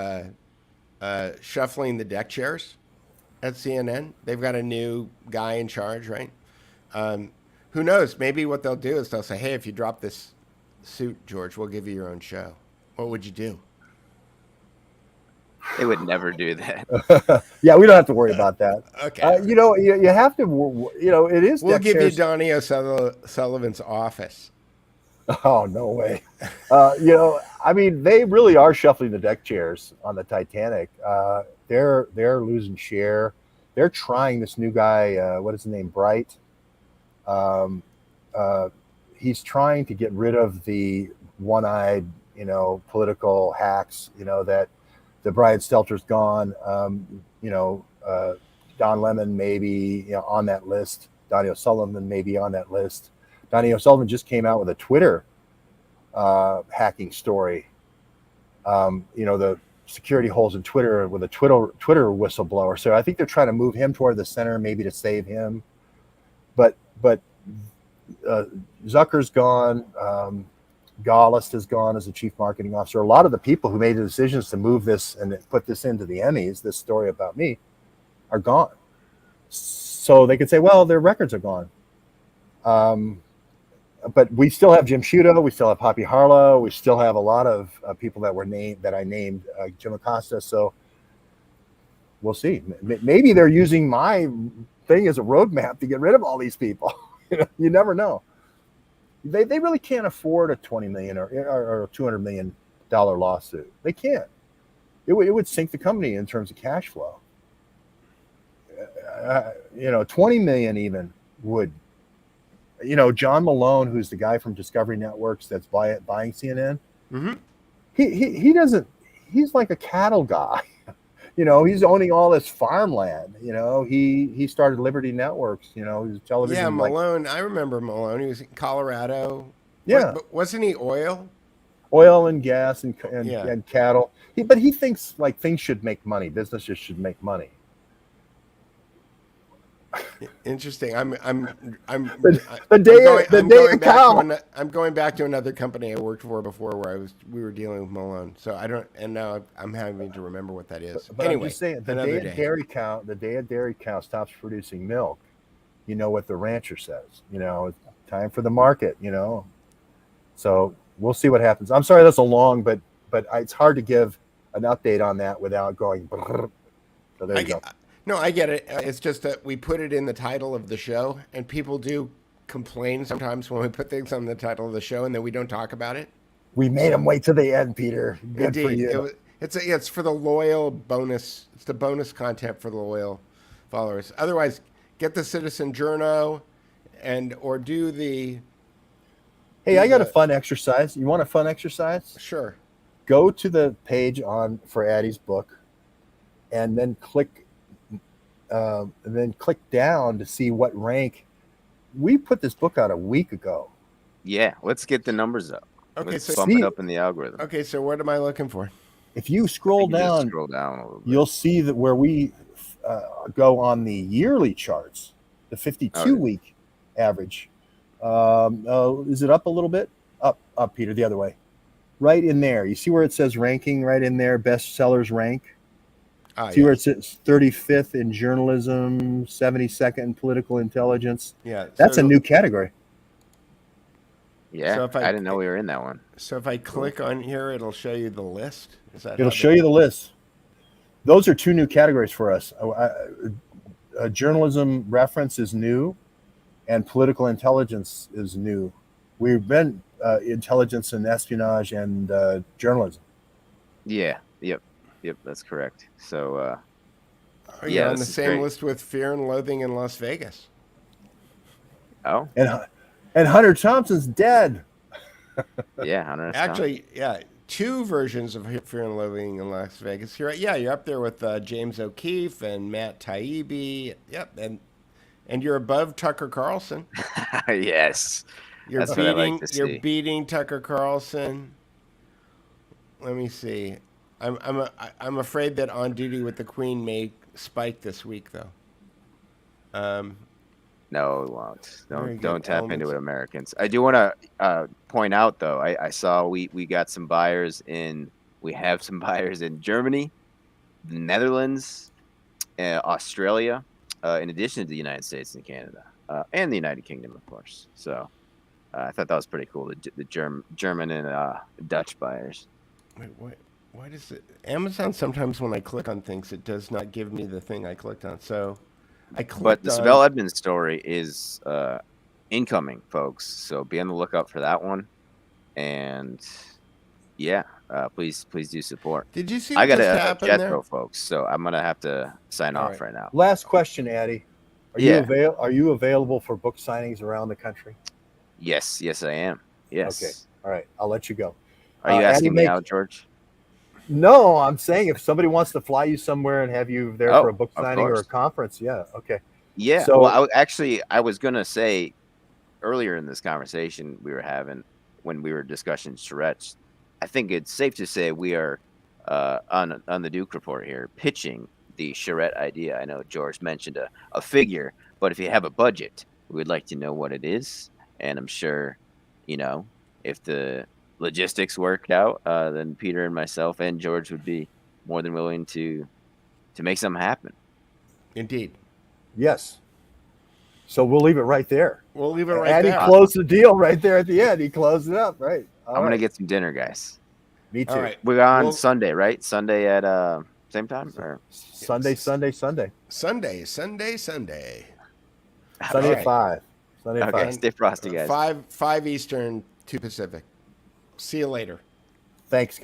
shuffling the deck chairs at CNN. They've got a new guy in charge, right? Who knows? Maybe what they'll do is they'll say, "Hey, if you drop this suit, George, we'll give you your own show." What would you do? They would never do that. Yeah, we don't have to worry about that. Okay. You have to. It is. We'll deck give chairs. you Donnie O'Sullivan's office. Oh, no way. I mean, they really are shuffling the deck chairs on the Titanic. They're losing share. They're trying this new guy. What is his name? Bright. He's trying to get rid of the one-eyed, political hacks. That the Brian Stelter's gone. Don Lemon maybe on that list. Donnie O'Sullivan maybe on that list. Donnie O'Sullivan just came out with a Twitter hacking story. The security holes in Twitter with a Twitter whistleblower. So I think they're trying to move him toward the center, maybe to save him. But Zucker's gone. Gallist is gone as the chief marketing officer. A lot of the people who made the decisions to move this and put this into the Emmys, this story about me, are gone. So they could say, well, their records are gone. But we still have Jim Sciutto, we still have Poppy Harlow, we still have a lot of people that I named, Jim Acosta. So we'll see. Maybe they're using my thing as a roadmap to get rid of all these people. You never know. They really can't afford a $20 million or $200 million lawsuit. They can't. It would sink the company in terms of cash flow. 20 million even would. John Malone, who's the guy from Discovery Networks that's buying CNN. Mm-hmm. He doesn't. He's like a cattle guy. He's owning all this farmland. He started Liberty Networks. He was television. Yeah, Malone. I remember Malone. He was in Colorado. Yeah, but wasn't he oil? Oil and gas and cattle. But he thinks like things should make money. Businesses should make money. Interesting. I'm going back to another company I worked for before where we were dealing with Malone. So I don't, and now I'm having to remember what that is. But anyway, I'm just saying, the day a dairy cow stops producing milk, what the rancher says. It's time for the market. So we'll see what happens. I'm sorry that's a long, but it's hard to give an update on that without going. So there you go. No, I get it. It's just that we put it in the title of the show, and people do complain sometimes when we put things on the title of the show and then we don't talk about it. We made them wait to the end, Peter. Good for you. It's for the loyal bonus. It's the bonus content for the loyal followers. Otherwise, get the Citizen Journo or do the... Hey, I got a fun exercise. You want a fun exercise? Sure. Go to the page for Addy's book and then click down to see what rank. We put this book out a week ago. Yeah, let's get the numbers up. Okay, let's bump it up in the algorithm. Okay, so what am I looking for? If you scroll down a little bit. You'll see that where we go on the yearly charts, the 52-week average. Is it up a little bit? Up, Peter, the other way. Right in there. You see where it says ranking right in there, bestsellers rank? See where it says 35th in journalism, 72nd in political intelligence? Yeah. That's a new category. Yeah, so I didn't know we were in that one. So if I click on here, it'll show you the list? It'll show you the list. Those are two new categories for us. Journalism reference is new, and political intelligence is new. We've been intelligence and espionage and journalism. Yeah, yep, that's correct. So, yeah, on the same list with Fear and Loathing in Las Vegas. Oh, and Hunter Thompson's dead. Yeah, Hunter. Actually, yeah, two versions of Fear and Loathing in Las Vegas. You're up there with James O'Keefe and Matt Taibbi. Yep, and And you're above Tucker Carlson. Yes. You're That's what I beating. like to You're see. beating Tucker Carlson. Let me see. I'm afraid that On Duty with the Queen may spike this week, though. No, it won't. Very good. Don't tap into Elements. it, Americans. I do want to point out, though. I saw we got some buyers in. We have some buyers in Germany, the Netherlands, Australia, in addition to the United States and Canada, and the United Kingdom, of course. So I thought that was pretty cool. The German and Dutch buyers. Wait, why does it? Amazon sometimes when I click on things, it does not give me the thing I clicked on. So I clicked But the on. Sibel Edmonds story is incoming, folks. So be on the lookout for that one. And yeah, please do support. Did you see I what got just a happened jet there? though, folks. So I'm gonna have to sign All off right. right now. Last question, Addy. Yeah. Are you available for book signings around the country? Yes, I am. Yes. Okay. All right. I'll let you go. Are you Addy, asking me out, George? No, I'm saying if somebody wants to fly you somewhere and have you there for a book of signing or a course. conference, yeah. Okay. Yeah. So- Well, I was gonna say earlier in this conversation we were having when we were discussing charrettes, I think it's safe to say we are on the Duke Report here pitching the charrette idea. I know George mentioned a figure, but if you have a budget, we would like to know what it is. And I'm sure, if the logistics worked out, then Peter and myself and George would be more than willing to make something happen. Indeed. Yes. So we'll leave it right there. We'll leave it right Addy there. closed the deal right there at the end. He closed it up. Right. I'm gonna get some dinner, guys. Me too. All right. We're on Well- Sunday, right? Sunday at same time or Sunday. Sunday Sunday All at right. 5. Sunday at okay. 5. Stay frosty, guys. 5 Eastern, 2 Pacific. See you later. Thanks, guys.